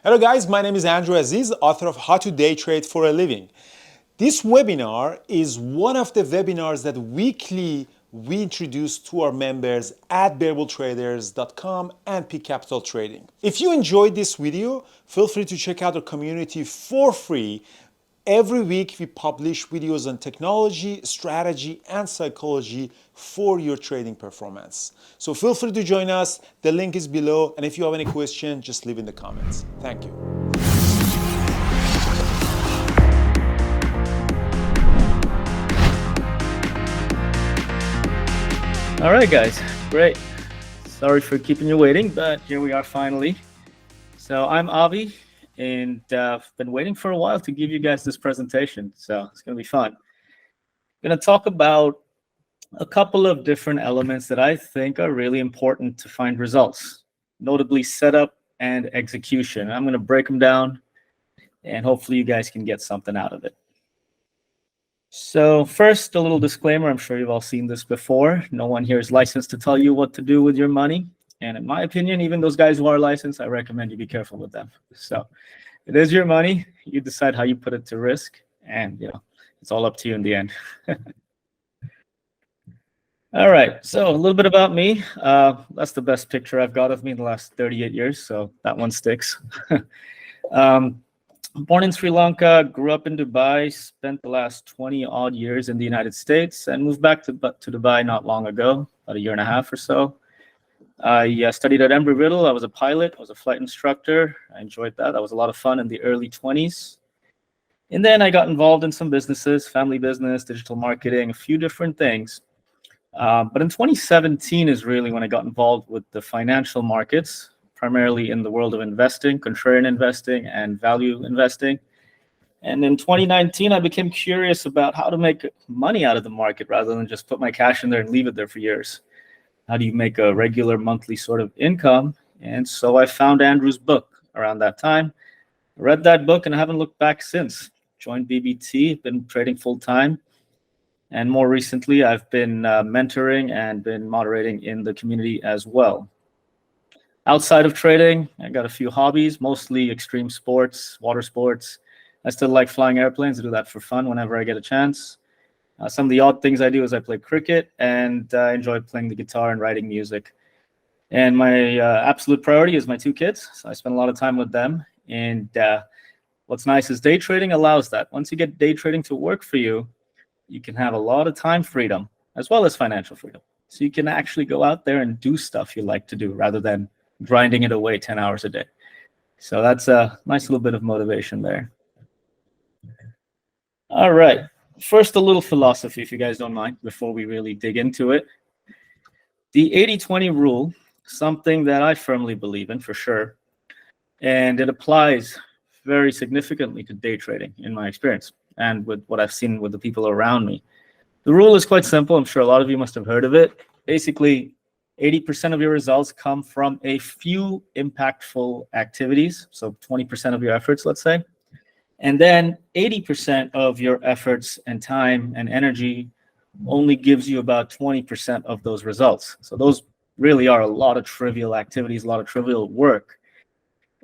Hello guys, my name is Andrew Aziz, author of How to Day Trade for a Living. This webinar is one of the webinars that weekly we introduce to our members at bearbultraders.com and Peak Capital Trading. If you enjoyed this video, feel free to check out our community for free. Every week we publish videos on technology, strategy, and psychology for your trading performance. So feel free to join us. The link is below. And if you have any question, just leave in the comments. Thank you. All right, guys, great. Sorry for keeping you waiting, but here we are finally. So I'm Avi, and I've been waiting for a while to give you guys this presentation, so it's going to be fun. I'm going to talk about a couple of different elements that I think are really important to find results, notably setup and execution. I'm going to break them down, and hopefully you guys can get something out of it. So first, a little disclaimer. I'm sure you've all seen this before. No one here is licensed to tell you what to do with your money. And in my opinion, even those guys who are licensed, I recommend you be careful with them. So it is your money. You decide how you put it to risk. And, it's all up to you in the end. All right. So a little bit about me. That's the best picture I've got of me in the last 38 years. So that one sticks. Born in Sri Lanka, grew up in Dubai, spent the last 20 odd years in the United States, and moved back to Dubai not long ago, about a year and a half or so. I studied at Embry-Riddle. I was a pilot. I was a flight instructor. I enjoyed that. That was a lot of fun in the early 20s. And then I got involved in some businesses, family business, digital marketing, a few different things. But in 2017 is really when I got involved with the financial markets, primarily in the world of investing, contrarian investing, and value investing. And in 2019, I became curious about how to make money out of the market rather than just put my cash in there and leave it there for years. How do you make a regular monthly sort of income? And so I found Andrew's book around that time. I read that book and I haven't looked back since. Joined BBT, been trading full time. And more recently, I've been mentoring and been moderating in the community as well. Outside of trading, I got a few hobbies, mostly extreme sports, water sports. I still like flying airplanes. I do that for fun whenever I get a chance. Some of the odd things I do is I play cricket, and I enjoy playing the guitar and writing music. And my absolute priority is my two kids. So I spend a lot of time with them. And what's nice is day trading allows that. Once you get day trading to work for you, you can have a lot of time freedom as well as financial freedom. So you can actually go out there and do stuff you like to do rather than grinding it away 10 hours a day. So that's a nice little bit of motivation there. All right. First, a little philosophy, if you guys don't mind, before we really dig into it. The 80-20 rule, something that I firmly believe in for sure, and it applies very significantly to day trading in my experience and with what I've seen with the people around me. The rule is quite simple. I'm sure a lot of you must have heard of it. Basically, 80% of your results come from a few impactful activities, so 20% of your efforts, let's say. And then 80% of your efforts and time and energy only gives you about 20% of those results. So those really are a lot of trivial activities, a lot of trivial work.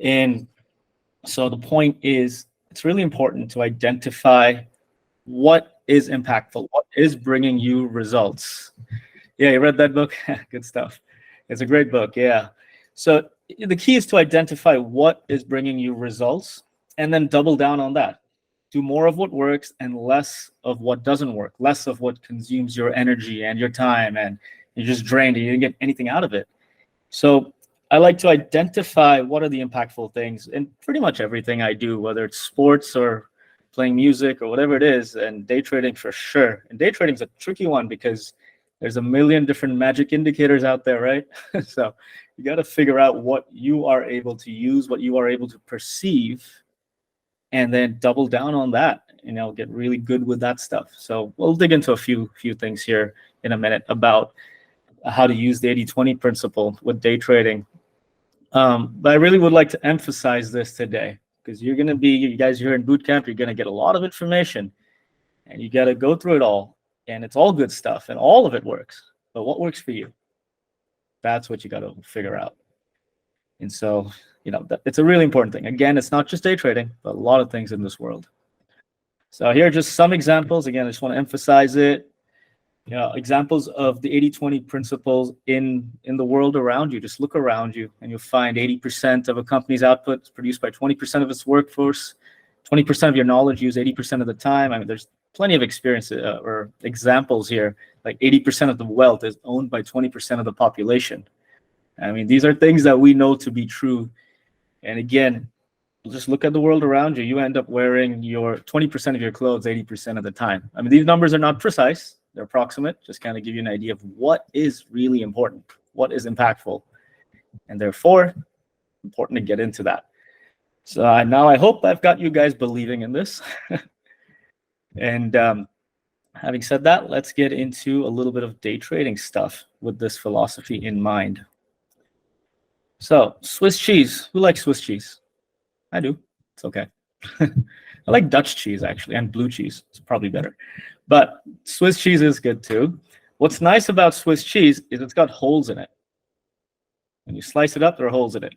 And so the point is, it's really important to identify what is impactful, what is bringing you results. Yeah, you read that book? Good stuff. It's a great book, yeah. So the key is to identify what is bringing you results and then double down on that. Do more of what works and less of what doesn't work, less of what consumes your energy and your time and you're just drained and you didn't get anything out of it. So I like to identify what are the impactful things in pretty much everything I do, whether it's sports or playing music or whatever it is, and day trading for sure. And day trading is a tricky one because there's a million different magic indicators out there, right? So you got to figure out what you are able to use, what you are able to perceive, and then double down on that. Get really good with that stuff. So we'll dig into a few things here in a minute about how to use the 80-20 principle with day trading. But I really would like to emphasize this today because you guys here in boot camp, you're going to get a lot of information and you got to go through it all. And it's all good stuff and all of it works. But what works for you? That's what you got to figure out. And so, it's a really important thing. Again, it's not just day trading, but a lot of things in this world. So here are just some examples. Again, I just want to emphasize it. Examples of the 80-20 principles in the world around you. Just look around you and you'll find 80% of a company's output is produced by 20% of its workforce. 20% of your knowledge used 80% of the time. I mean, there's plenty of experience or examples here. Like 80% of the wealth is owned by 20% of the population. I mean, these are things that we know to be true. And again, just look at the world around you. You end up wearing your 20% of your clothes 80% of the time. I mean, these numbers are not precise. They're approximate. Just kind of give you an idea of what is really important, what is impactful, and therefore important to get into that. So now I hope I've got you guys believing in this. And having said that, let's get into a little bit of day trading stuff with this philosophy in mind. So Swiss cheese. Who likes Swiss cheese? I do. It's okay. I like Dutch cheese, actually, and blue cheese. It's probably better. But Swiss cheese is good, too. What's nice about Swiss cheese is it's got holes in it. When you slice it up, there are holes in it.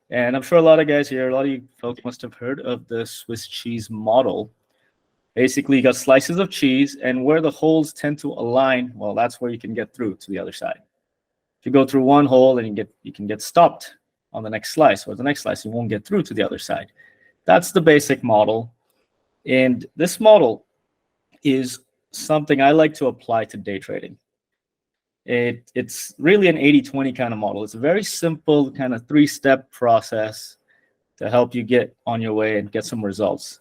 And I'm sure a lot of guys here, a lot of you folks must have heard of the Swiss cheese model. Basically, you got slices of cheese, and where the holes tend to align, well, that's where you can get through to the other side. If you go through one hole, and you can get stopped on the next slice, or the next slice, you won't get through to the other side. That's the basic model. And this model is something I like to apply to day trading. It's really an 80-20 kind of model. It's a very simple kind of 3-step process to help you get on your way and get some results.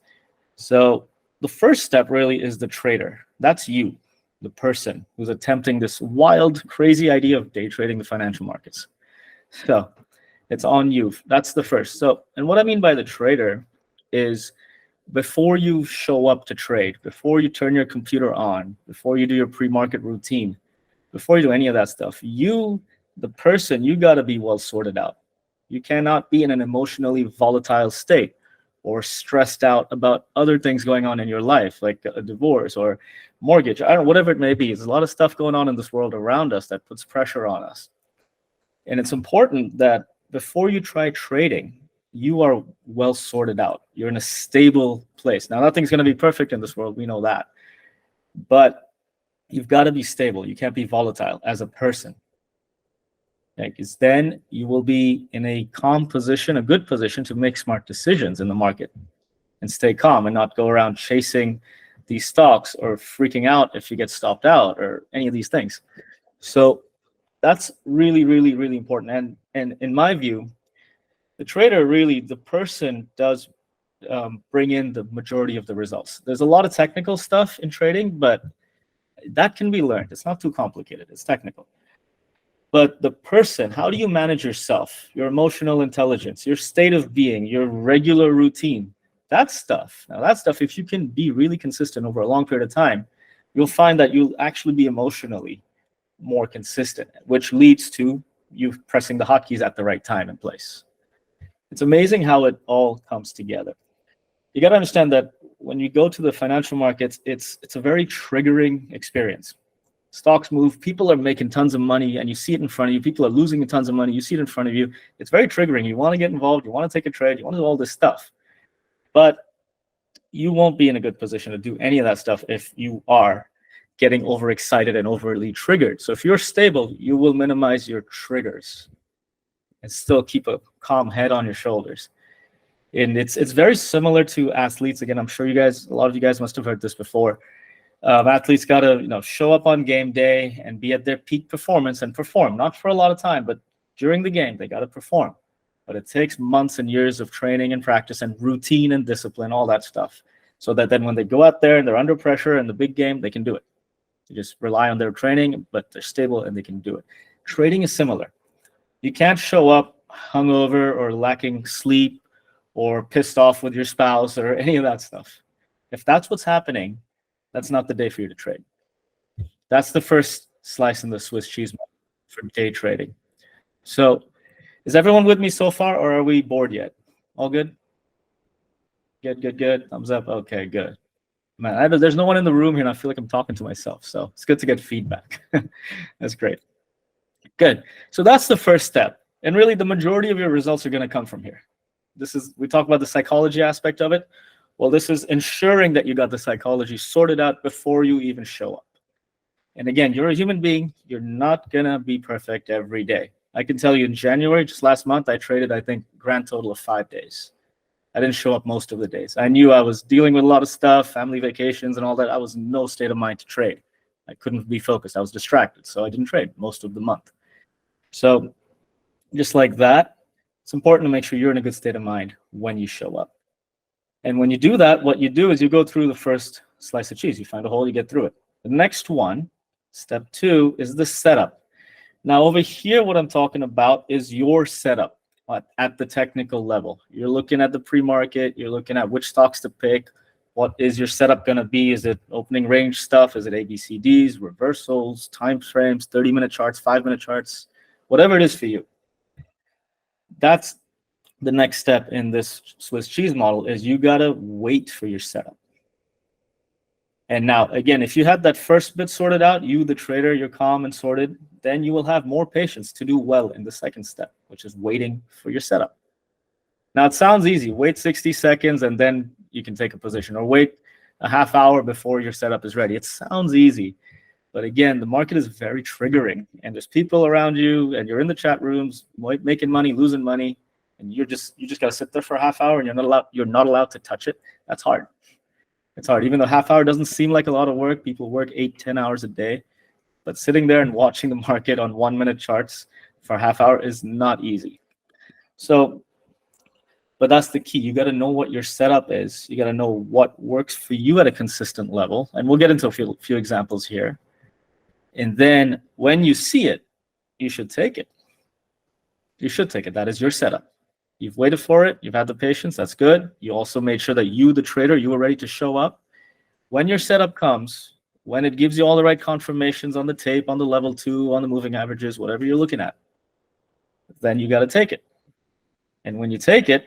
So the first step really is the trader. That's you, the person who's attempting this wild, crazy idea of day trading the financial markets. So it's on you. That's the first. So, and what I mean by the trader is before you show up to trade, before you turn your computer on, before you do your pre-market routine, before you do any of that stuff, you, the person, you got to be well sorted out. You cannot be in an emotionally volatile state or stressed out about other things going on in your life, like a divorce or mortgage, I don't know, whatever it may be. There's a lot of stuff going on in this world around us that puts pressure on us. And it's important that before you try trading, you are well sorted out. You're in a stable place. Now, nothing's going to be perfect in this world. We know that. But you've got to be stable. You can't be volatile as a person. Because then you will be in a calm position, a good position to make smart decisions in the market and stay calm and not go around chasing these stocks or freaking out if you get stopped out or any of these things. So that's really, really, really important. And in my view, the trader really, the person does bring in the majority of the results. There's a lot of technical stuff in trading, but that can be learned. It's not too complicated. It's technical. But the person, how do you manage yourself, your emotional intelligence, your state of being, your regular routine, that stuff. Now, that stuff, if you can be really consistent over a long period of time, you'll find that you'll actually be emotionally more consistent, which leads to you pressing the hotkeys at the right time and place. It's amazing how it all comes together. You got to understand that when you go to the financial markets, it's a very triggering experience. Stocks move, people are making tons of money, and you see it in front of you. People are losing tons of money, you see it in front of you. It's very triggering. You want to get involved, you want to take a trade, you want to do all this stuff. But you won't be in a good position to do any of that stuff if you are getting overexcited and overly triggered. So if you're stable, you will minimize your triggers and still keep a calm head on your shoulders. And it's very similar to athletes. Again, I'm sure a lot of you guys must have heard this before. Athletes got to show up on game day and be at their peak performance and perform, not for a lot of time, but during the game, they got to perform. But it takes months and years of training and practice and routine and discipline, all that stuff, so that then when they go out there and they're under pressure in the big game, they can do it. They just rely on their training, but they're stable and they can do it. Trading is similar. You can't show up hungover or lacking sleep or pissed off with your spouse or any of that stuff. If that's what's happening, that's not the day for you to trade. That's the first slice in the Swiss cheese for day trading. So is everyone with me so far, or are we bored yet? All good? Good. Thumbs up. Okay, good. Man, there's no one in the room here, and I feel like I'm talking to myself. So it's good to get feedback. That's great. Good. So that's the first step. And really, the majority of your results are going to come from here. We talk about the psychology aspect of it. Well, this is ensuring that you got the psychology sorted out before you even show up. And again, you're a human being. You're not going to be perfect every day. I can tell you in January, just last month, I traded, I think, grand total of 5 days. I didn't show up most of the days. I knew I was dealing with a lot of stuff, family vacations and all that. I was in no state of mind to trade. I couldn't be focused. I was distracted. So I didn't trade most of the month. So just like that, it's important to make sure you're in a good state of mind when you show up. And when you do that, what you do is you go through the first slice of cheese. You find a hole, you get through it. The next one, step 2, is the setup. Now over here, what I'm talking about is your setup at the technical level. You're looking at the pre-market. You're looking at which stocks to pick. What is your setup going to be? Is it opening range stuff? Is it ABCDs, reversals, time frames, 30-minute charts, 5-minute charts, whatever it is for you? That's the next step in this Swiss cheese model, is you got to wait for your setup. And now, again, if you have that first bit sorted out, you, the trader, you're calm and sorted, then you will have more patience to do well in the second step, which is waiting for your setup. Now, it sounds easy. Wait 60 seconds and then you can take a position, or wait a half hour before your setup is ready. It sounds easy. But again, the market is very triggering, and there's people around you, and you're in the chat rooms making money, losing money, and you just got to sit there for a half hour, and you're not allowed to touch it. That's hard. It's hard. Even though half hour doesn't seem like a lot of work, people work 8-10 hours a day, but sitting there and watching the market on 1-minute charts for a half hour is not easy. So, but that's the key. You got to know what your setup is. You got to know what works for you at a consistent level, and we'll get into a few examples here. And then when you see it, you should take it. You should take it. That is your setup. You've waited for it. You've had the patience. That's good. You also made sure that you, the trader, you were ready to show up. When your setup comes, when it gives you all the right confirmations on the tape, on the level 2, on the moving averages, whatever you're looking at, then you got to take it. And when you take it,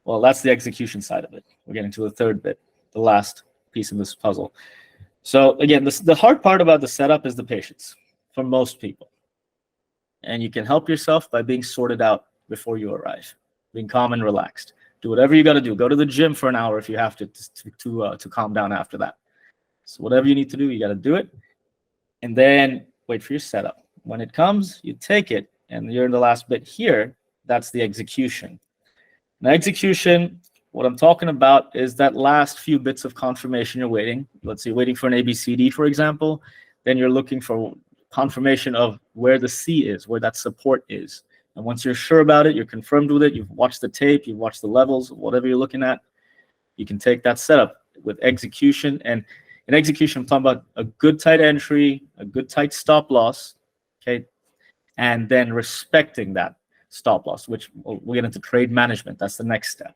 well, that's the execution side of it. We're getting to the third bit, the last piece of this puzzle. So again, the hard part about the setup is the patience for most people. And you can help yourself by being sorted out before you arrive, being calm and relaxed. Do whatever you got to do. Go to the gym for an hour if you have to calm down after that. So whatever you need to do, you got to do it. And then wait for your setup. When it comes, you take it. And you're in the last bit here. That's the execution. Now, execution, what I'm talking about is that last few bits of confirmation you're waiting. Let's say waiting for an ABCD, for example. Then you're looking for confirmation of where the C is, where that support is. And once you're sure about it, you're confirmed with it, you've watched the tape, you've watched the levels, whatever you're looking at, you can take that setup with execution. And in execution, I'm talking about a good tight entry, a good tight stop loss, okay? And then respecting that stop loss, which we'll get into trade management. That's the next step.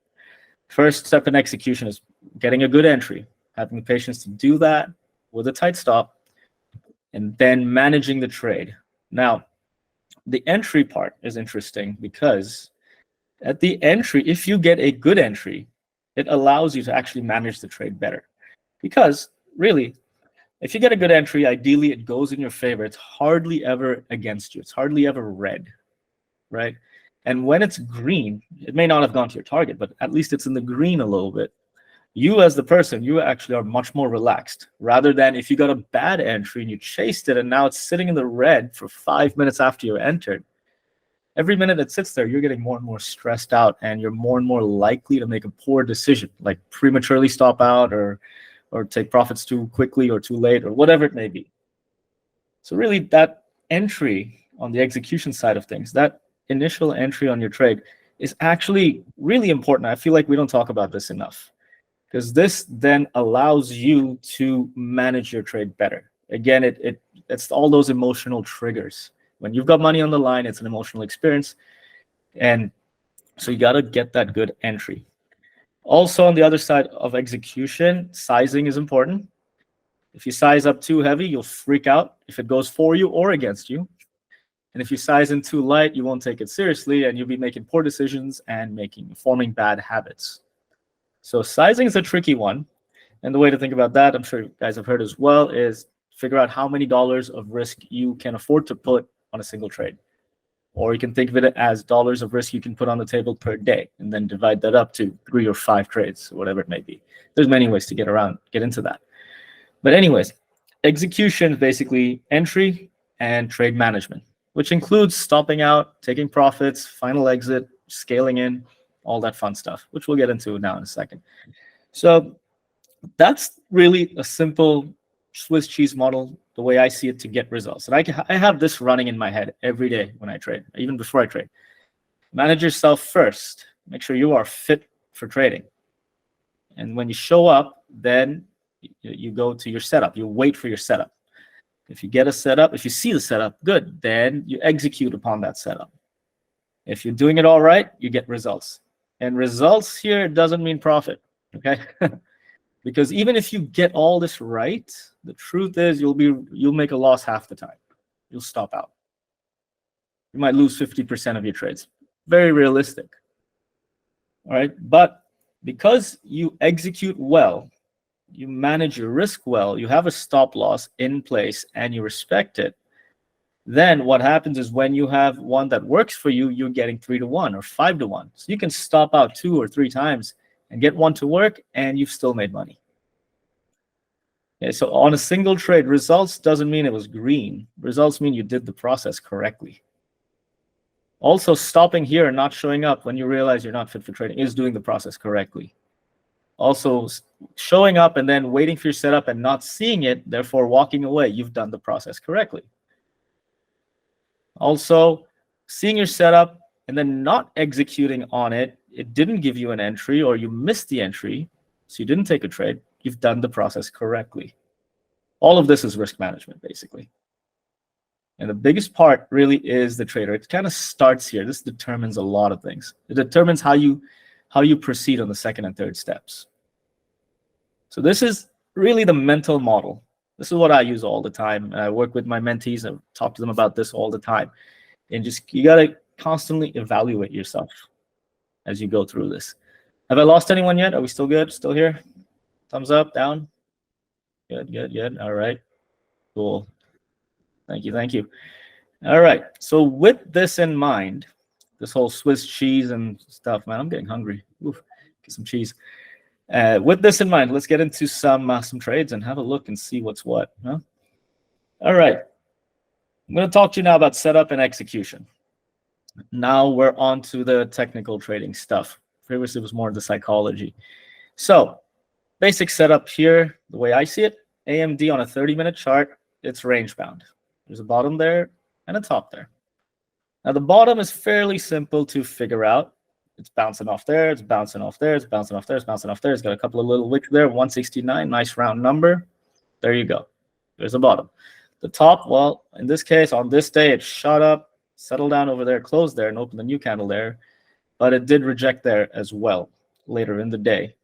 First step in execution is getting a good entry, having the patience to do that with a tight stop, and then managing the trade. Now, the entry part is interesting because at the entry, if you get a good entry, it allows you to actually manage the trade better. Because really, if you get a good entry, ideally it goes in your favor. It's hardly ever against you. It's hardly ever red, right? And when it's green, it may not have gone to your target, but at least it's in the green a little bit. You as the person, you actually are much more relaxed, rather than if you got a bad entry and you chased it and now it's sitting in the red for 5 minutes after you entered. Every minute it sits there, you're getting more and more stressed out, and you're more and more likely to make a poor decision, like prematurely stop out or take profits too quickly or too late or whatever it may be. So really that entry on the execution side of things, that initial entry on your trade is actually really important. I feel like we don't talk about this enough, because this then allows you to manage your trade better. Again, it's all those emotional triggers. When you've got money on the line, it's an emotional experience. And so you got to get that good entry. Also, on the other side of execution, sizing is important. If you size up too heavy, you'll freak out if it goes for you or against you. And if you size in too light, you won't take it seriously, and you'll be making poor decisions and forming bad habits. So sizing is a tricky one. And the way to think about that, I'm sure you guys have heard as well, is figure out how many dollars of risk you can afford to put on a single trade. Or you can think of it as dollars of risk you can put on the table per day, and then divide that up to 3 or 5 trades, whatever it may be. There's many ways to get into that. But anyways, execution is basically entry and trade management, which includes stopping out, taking profits, final exit, scaling in, all that fun stuff, which we'll get into now in a second. So that's really a simple Swiss cheese model, the way I see it, to get results. And I have this running in my head every day when I trade, even before I trade. Manage yourself first. Make sure you are fit for trading. And when you show up, then you go to your setup. You wait for your setup. If you get a setup, if you see the setup, good. Then you execute upon that setup. If you're doing it all right, you get results. And results here doesn't mean profit, okay? Because even if you get all this right, the truth is you'll make a loss half the time. You'll stop out. You might lose 50% of your trades. Very realistic. All right, but because you execute well, you manage your risk well, you have a stop loss in place, and you respect it, then what happens is when you have one that works for you, you're getting 3-to-1 or 5-to-1. So you can stop out 2 or 3 times and get one to work, and you've still made money. Okay, so on a single trade, results doesn't mean it was green. Results mean you did the process correctly. Also, stopping here and not showing up when you realize you're not fit for trading is doing the process correctly. Also, showing up and then waiting for your setup and not seeing it, therefore walking away, you've done the process correctly. Also, seeing your setup and then not executing on it, it didn't give you an entry, or you missed the entry, so you didn't take a trade, you've done the process correctly. All of this is risk management, basically. And the biggest part really is the trader. It kind of starts here. This determines a lot of things. It determines how you proceed on the second and third steps. So this is really the mental model. This is what I use all the time. I work with my mentees. I talk to them about this all the time. And just, you got to constantly evaluate yourself as you go through this. Have I lost anyone yet? Are we still good? Still here? Thumbs up, down? Good, good, good. All right. Cool. Thank you, thank you. All right. So with this in mind, this whole Swiss cheese and stuff, man, I'm getting hungry. Oof, get some cheese. With this in mind, let's get into some trades and have a look and see what's what. Huh? All right. I'm going to talk to you now about setup and execution. Now we're on to the technical trading stuff. Previously, it was more the psychology. So basic setup here, the way I see it, AMD on a 30-minute chart, it's range bound. There's a bottom there and a top there. Now the bottom is fairly simple to figure out. It's bouncing off there, it's bouncing off there, it's bouncing off there, it's bouncing off there. It's got a couple of little wicks there, 169, nice round number. There you go. There's the bottom. The top, well, in this case, on this day, it shot up, settled down over there, closed there, and opened a new candle there. But it did reject there as well later in the day.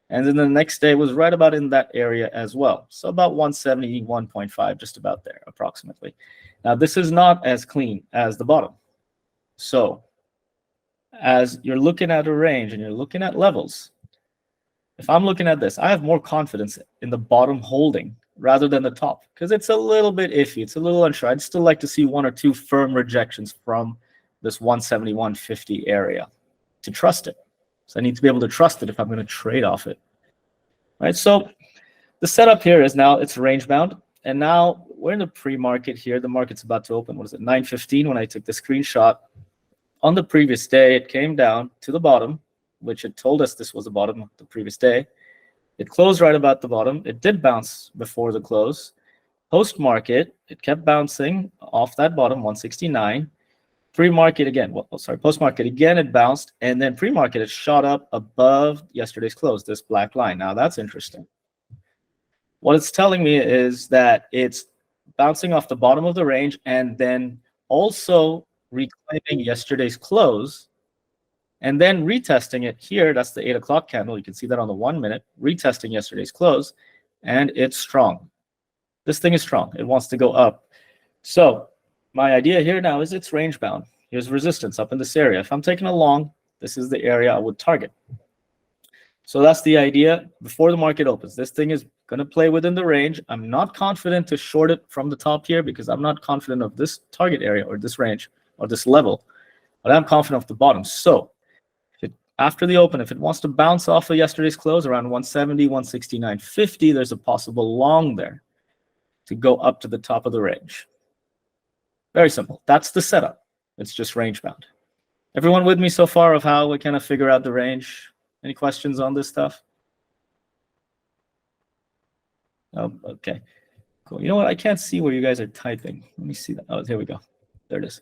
And then the next day was right about in that area as well. So about 171.5, just about there, approximately. Now, this is not as clean as the bottom. So as you're looking at a range and you're looking at levels, if I'm looking at this, I have more confidence in the bottom holding rather than the top, because it's a little bit iffy. It's a little unsure. I'd still like to see 1 or 2 firm rejections from this 171.50 area to trust it. So I need to be able to trust it if I'm going to trade off it. Right? So the setup here is now it's range bound. And now we're in the pre-market here. The market's about to open. What is it? 9:15 when I took the screenshot. On the previous day, it came down to the bottom, which it told us this was the bottom of the previous day. It closed right about the bottom. It did bounce before the close. Post-market, it kept bouncing off that bottom, 169. Pre-market again, post-market again, it bounced, and then pre-market, it shot up above yesterday's close, this black line. Now, that's interesting. What it's telling me is that it's bouncing off the bottom of the range and then also reclaiming yesterday's close and then retesting it here. That's the 8 o'clock candle. You can see that on the 1 minute, retesting yesterday's close, and it's strong. This thing is strong. It wants to go up. So my idea here now is it's range bound. Here's resistance up in this area. If I'm taking a long, this is the area I would target. So that's the idea before the market opens. This thing is going to play within the range. I'm not confident to short it from the top here because I'm not confident of this target area or this range or this level, but I'm confident of the bottom. So after the open, if it wants to bounce off of yesterday's close around 170, 169.50, there's a possible long there to go up to the top of the range. Very simple. That's the setup. It's just range bound. Everyone with me so far of how we kind of figure out the range? Any questions on this stuff? Oh, okay. Cool. You know what? I can't see where you guys are typing. Let me see that. Oh, here we go. There it is.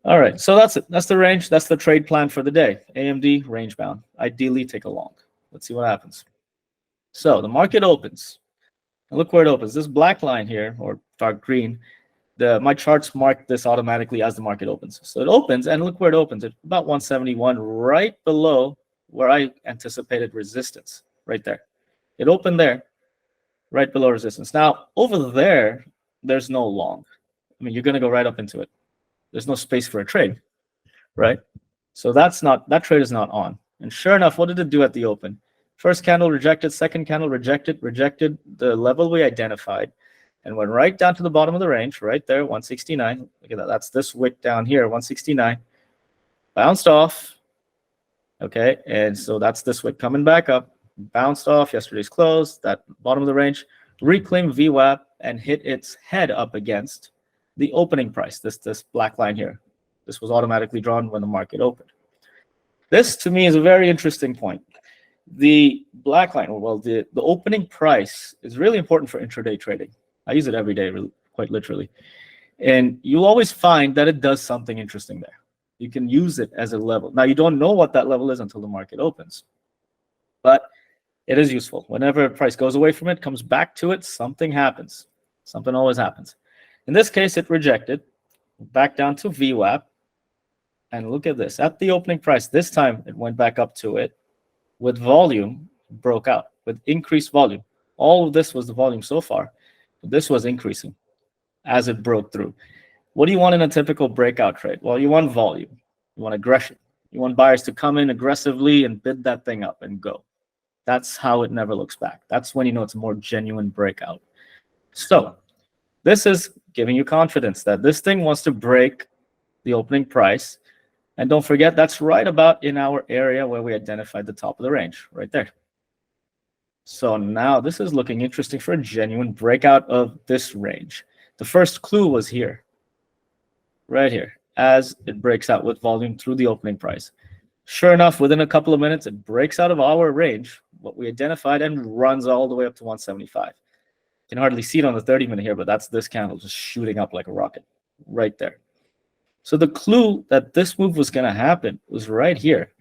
All right. So that's it. That's the range. That's the trade plan for the day. AMD range bound. Ideally, take a long. Let's see what happens. So the market opens. And look where it opens. This black line here, or dark green, my charts mark this automatically as the market opens. So it opens, and look where it opens. It's about 171, right below where I anticipated resistance, right there. It opened there, right below resistance. Now, over there, there's no long. I mean, you're going to go right up into it. There's no space for a trade, right? So that trade is not on. And sure enough, what did it do at the open? First candle rejected, second candle rejected the level we identified, and went right down to the bottom of the range, right there, 169. Look at that. That's this wick down here, 169. Bounced off. Okay, and so that's this wick coming back up. Bounced off yesterday's close, that bottom of the range, reclaimed VWAP, and hit its head up against the opening price, this black line here. This was automatically drawn when the market opened. This, to me, is a very interesting point. The black line, well, the opening price is really important for intraday trading. I use it every day, really, quite literally. And you'll always find that it does something interesting there. You can use it as a level. Now, you don't know what that level is until the market opens. But it is useful. Whenever a price goes away from it, comes back to it, something happens. Something always happens. In this case, it rejected, back down to VWAP. And look at this. At the opening price, this time it went back up to it with volume, broke out, with increased volume. All of this was the volume so far. This was increasing as it broke through. What do you want in a typical breakout trade? Well, you want volume. You want aggression. You want buyers to come in aggressively and bid that thing up and go. That's how it never looks back. That's when you know it's a more genuine breakout. So this is giving you confidence that this thing wants to break the opening price. And don't forget, that's right about in our area where we identified the top of the range, right there. So now this is looking interesting for a genuine breakout of this range. The first clue was here, right here, as it breaks out with volume through the opening price. Sure enough, within a couple of minutes, it breaks out of our range, what we identified, and runs all the way up to 175. You can hardly see it on the 30-minute here, but that's this candle just shooting up like a rocket right there. So the clue that this move was going to happen was right here.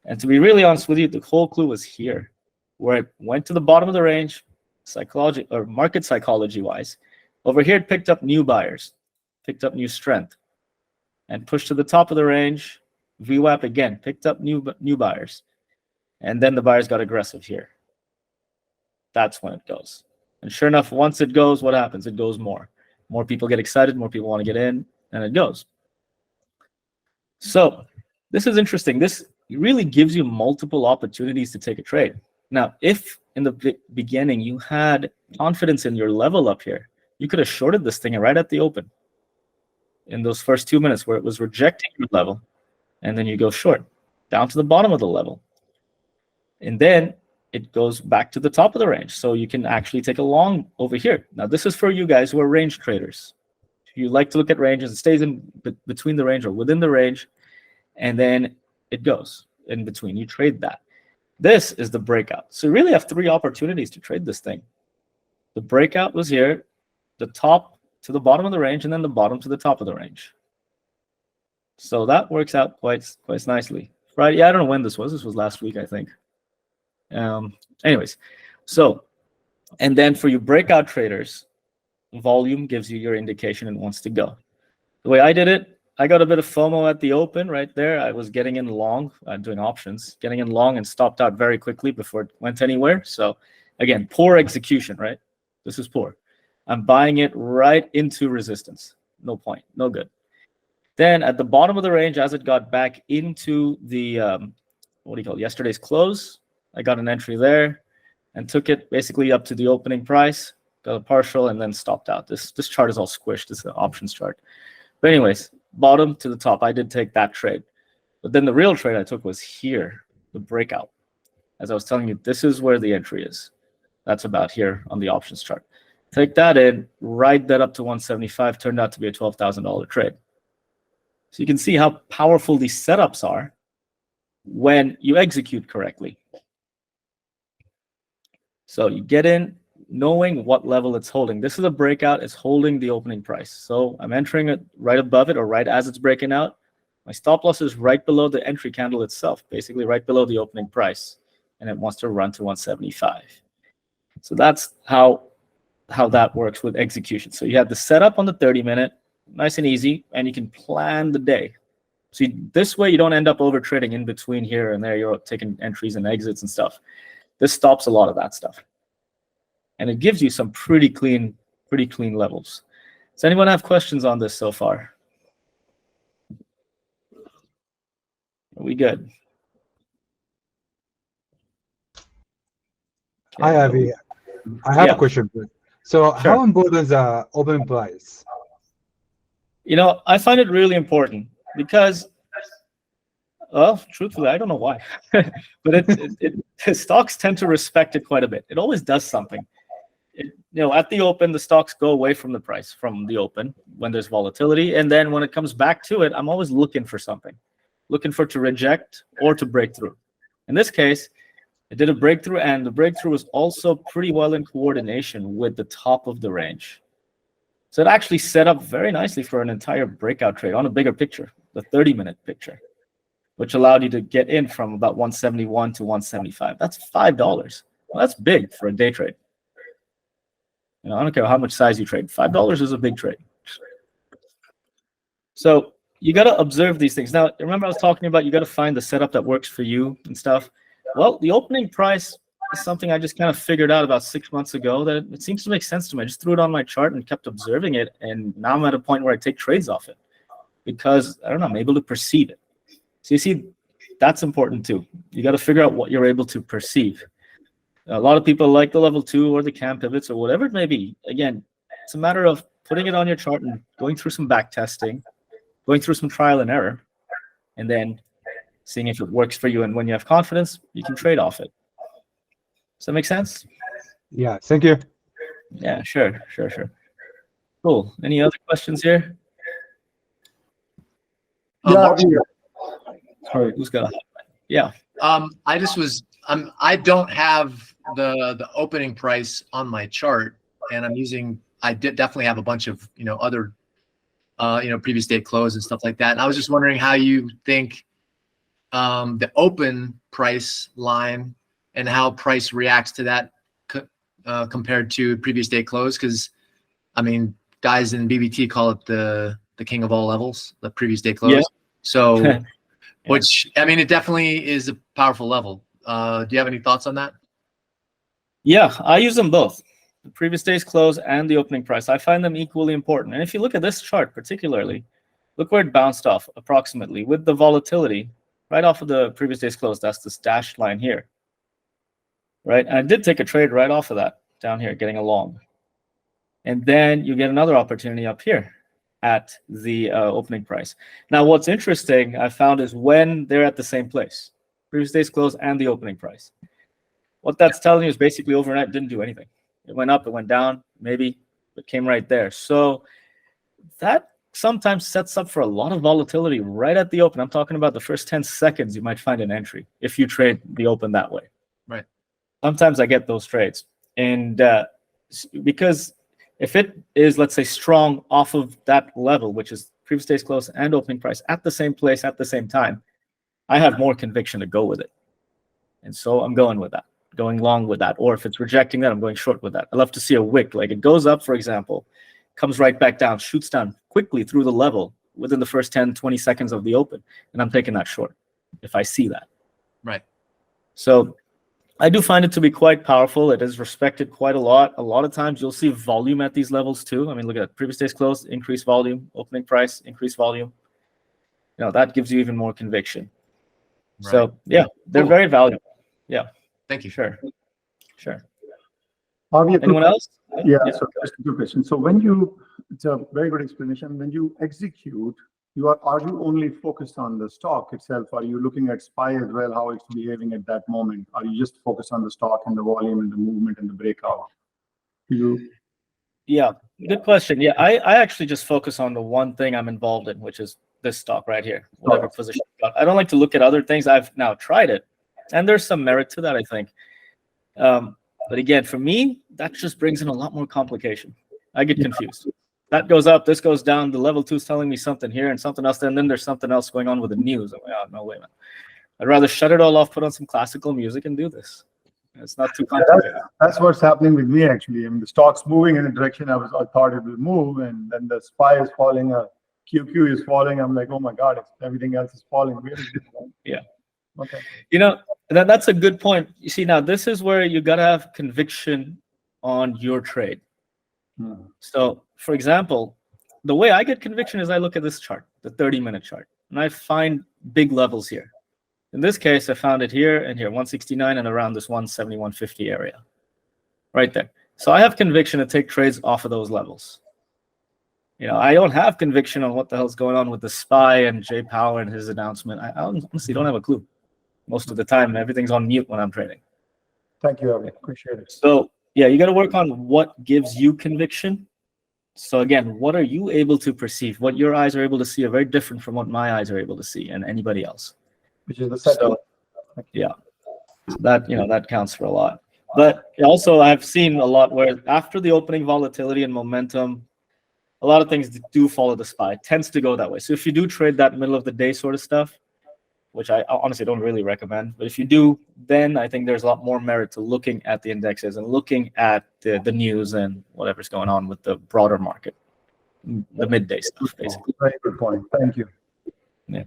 And to be really honest with you, the whole clue was here, where it went to the bottom of the range, psychology or market psychology-wise. Over here, it picked up new buyers, picked up new strength, and pushed to the top of the range. VWAP again, picked up new buyers. And then the buyers got aggressive here. That's when it goes. And sure enough, once it goes, what happens? It goes more. More people get excited, more people want to get in, and it goes. So this is interesting. This really gives you multiple opportunities to take a trade. Now, if in the beginning you had confidence in your level up here, you could have shorted this thing right at the open in those first 2 minutes where it was rejecting your level, and then you go short down to the bottom of the level. And then it goes back to the top of the range. So you can actually take a long over here. Now, this is for you guys who are range traders. You like to look at ranges, it stays in between the range or within the range, and then it goes in between. You trade that. This is the breakout. So you really have three opportunities to trade this thing. The breakout was here, the top to the bottom of the range, and then the bottom to the top of the range. So that works out quite nicely. Right? Yeah, I don't know when this was. This was last week, I think. Anyways, so, and then for you breakout traders, volume gives you your indication it wants to go. The way I did it, I got a bit of FOMO at the open right there. I was getting in long, doing options, getting in long and stopped out very quickly before it went anywhere. So again, poor execution, right? This is poor. I'm buying it right into resistance. No point, no good. Then at the bottom of the range, as it got back into the, what do you call it, yesterday's close, I got an entry there and took it basically up to the opening price. Got a partial and then stopped out. This chart is all squished. It's an options chart. But anyways, bottom to the top. I did take that trade. But then the real trade I took was here, the breakout. As I was telling you, this is where the entry is. That's about here on the options chart. Take that in, ride that up to 175, turned out to be a $12,000 trade. So you can see how powerful these setups are when you execute correctly. So you get in knowing what level it's holding. This is a breakout. It's holding the opening price. So I'm entering it right above it or right as it's breaking out. My stop loss is right below the entry candle itself, basically right below the opening price. And it wants to run to 175. So that's how that works with execution. So you have the setup on the 30-minute, nice and easy, and you can plan the day. So this way you don't end up over trading in between here and there. You're taking entries and exits and stuff. This stops a lot of that stuff. And it gives you some pretty clean levels. Does anyone have questions on this so far? Are we good? Hi, Avi. I have a question. So how important is the open price? You know, I find it really important because, well, truthfully, I don't know why, but stocks tend to respect it quite a bit. It always does something. At the open, the stocks go away from the price, from the open when there's volatility. And then when it comes back to it, I'm always looking for something, looking for it to reject or to break through. In this case, it did a breakthrough, and the breakthrough was also pretty well in coordination with the top of the range. So it actually set up very nicely for an entire breakout trade on a bigger picture, the 30-minute picture, which allowed you to get in from about 171 to 175. That's $5. Well, that's big for a day trade. I don't care how much size you trade. $5 is a big trade. So you got to observe these things. Now, remember I was talking about you got to find the setup that works for you and stuff. Well, the opening price is something I just kind of figured out about 6 months ago that it seems to make sense to me. I just threw it on my chart and kept observing it. And now I'm at a point where I take trades off it because, I don't know, I'm able to perceive it. So you see, that's important too. You got to figure out what you're able to perceive. A lot of people like the level 2 or the cam pivots or whatever it may be. Again, it's a matter of putting it on your chart and going through some back testing, going through some trial and error, and then seeing if it works for you. And when you have confidence, you can trade off it. Does that make sense? Yeah, thank you. Yeah, sure. Cool. Any other questions here? Sorry, who's got a yeah? I don't have the opening price on my chart, and I definitely have a bunch of other previous day close and stuff like that. And I was just wondering how you think the open price line and how price reacts to that compared to previous day close, because I mean guys in BBT call it the king of all levels, the previous day close. So which I mean it definitely is a powerful level. Do you have any thoughts on that? Yeah, I use them both, the previous day's close and the opening price. I find them equally important. And if you look at this chart particularly, look where it bounced off approximately with the volatility right off of the previous day's close. That's this dashed line here, right? And I did take a trade right off of that down here, getting a long. And then you get another opportunity up here at the opening price. Now, what's interesting I found is when they're at the same place, previous day's close and the opening price. What that's telling you is basically overnight didn't do anything. It went up, it went down, maybe it came right there. So that sometimes sets up for a lot of volatility right at the open. I'm talking about the first 10 seconds you might find an entry if you trade the open that way. Right. Sometimes I get those trades. And because if it is, let's say, strong off of that level, which is previous day's close and opening price at the same place at the same time, I have more conviction to go with it. And so I'm going with that, going long with that. Or if it's rejecting that, I'm going short with that. I love to see a wick. Like it goes up, for example, comes right back down, shoots down quickly through the level within the first 10, 20 seconds of the open. And I'm taking that short if I see that. Right. So I do find it to be quite powerful. It is respected quite a lot. A lot of times you'll see volume at these levels too. I mean, look at previous day's close, increased volume, opening price, increased volume. That gives you even more conviction. Right. So yeah, they're very valuable. Yeah. Thank you. Sure. Anyone else? Yeah. So just two questions. So it's a very good explanation. When you execute, are you only focused on the stock itself? Are you looking at SPY as well, how it's behaving at that moment? Are you just focused on the stock and the volume and the movement and the breakout? Yeah, good question. Yeah, I actually just focus on the one thing I'm involved in, which is this stock right here, whatever position I've got. I don't like to look at other things. I've now tried it, and there's some merit to that, I think. But again, for me, that just brings in a lot more complication. I get confused. That goes up, this goes down. The level 2 is telling me something here and something else, and then there's something else going on with the news. I'm like, oh, no, wait, man. I'd rather shut it all off, put on some classical music, and do this. It's not too complicated. That's what's happening with me, actually. I mean, the stock's moving in the direction I thought it would move, and then the SPY is falling, QQ is falling. I'm like, oh my God, everything else is falling. Yeah. Okay. That's a good point. You see, now this is where you got to have conviction on your trade. So, for example, the way I get conviction is I look at this chart, the 30-minute chart, and I find big levels here. In this case, I found it here and here, 169 and around this 170, 150 area, right there. So I have conviction to take trades off of those levels. I don't have conviction on what the hell's going on with the SPY and Jay Powell and his announcement. I honestly don't have a clue. Most of the time, everything's on mute when I'm trading. Thank you, Avi. Appreciate it. So, yeah, you got to work on what gives you conviction. So again, what are you able to perceive? What your eyes are able to see are very different from what my eyes are able to see and anybody else. Which is the second. So, yeah, that counts for a lot. But also, I've seen a lot where after the opening volatility and momentum, a lot of things do follow the SPY. It tends to go that way. So if you do trade that middle of the day sort of stuff, which I honestly don't really recommend, but if you do, then I think there's a lot more merit to looking at the indexes and looking at the news and whatever's going on with the broader market, the midday stuff, basically. Very good point. Thank you. Yeah.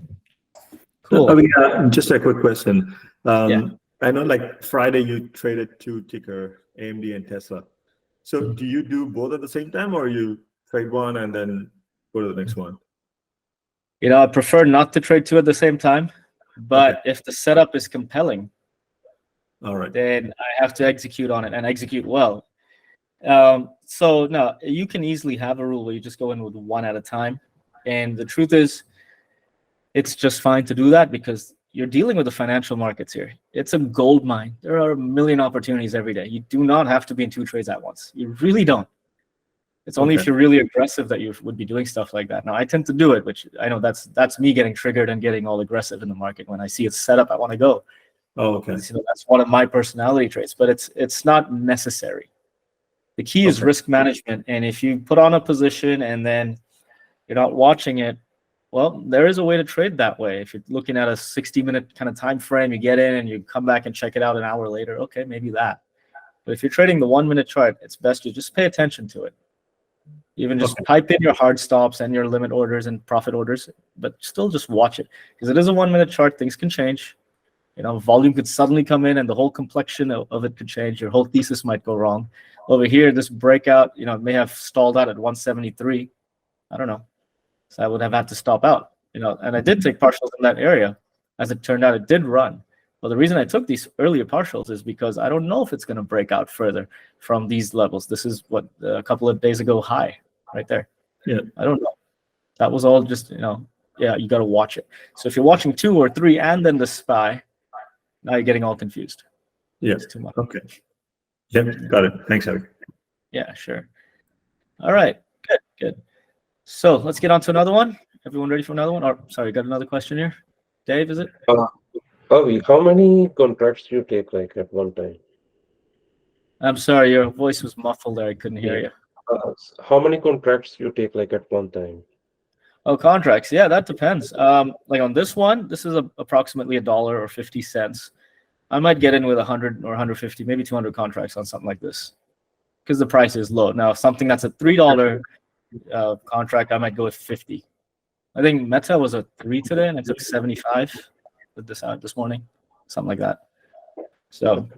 Cool. Just a quick question. Yeah. I know like Friday you traded 2 ticker, AMD and Tesla. So do you do both at the same time, or you trade one and then go to the next one? I prefer not to trade 2 at the same time. But if the setup is compelling, all right, then I have to execute on it and execute well. So no, you can easily have a rule where you just go in with one at a time. And the truth is, it's just fine to do that because you're dealing with the financial markets here. It's a gold mine. There are a million opportunities every day. You do not have to be in 2 trades at once. You really don't. It's only if you're really aggressive that you would be doing stuff like that. Now, I tend to do it, which I know that's me getting triggered and getting all aggressive in the market. When I see it's set up, I want to go. Oh, okay. That's one of my personality traits, but it's not necessary. The key is risk management. And if you put on a position and then you're not watching it, well, there is a way to trade that way. If you're looking at a 60-minute kind of time frame, you get in and you come back and check it out an hour later. Okay, maybe that. But if you're trading the 1-minute chart, it's best you just pay attention to it. Even just type in your hard stops and your limit orders and profit orders, but still just watch it because it is a 1-minute chart. Things can change. Volume could suddenly come in and the whole complexion of it could change. Your whole thesis might go wrong. Over here, this breakout, it may have stalled out at 173. I don't know. So I would have had to stop out, and I did take partials in that area. As it turned out, it did run. Well, the reason I took these earlier partials is because I don't know if it's going to break out further from these levels. This is what a couple of days ago high right there. Yeah. I don't know. That was all just, you got to watch it. So if you're watching 2 or 3 and then the SPY, now you're getting all confused. Yeah. It's too much. Okay. Yeah, got it. Thanks, Avi. Yeah, sure. All right. Good. So let's get on to another one. Everyone ready for another one? Or sorry, got another question here. Dave, is it? Avi, how many contracts do you take like at one time? I'm sorry, your voice was muffled there. I couldn't hear you. How many contracts do you take like at one time? Oh, contracts. Yeah, that depends. Like on this one, this is approximately $1 or 50 cents. I might get in with 100 or 150, maybe 200 contracts on something like this because the price is low. Now, something that's a $3 contract, I might go with 50. I think Meta was a 3 today, and I took 75 with this out this morning, something like that. So,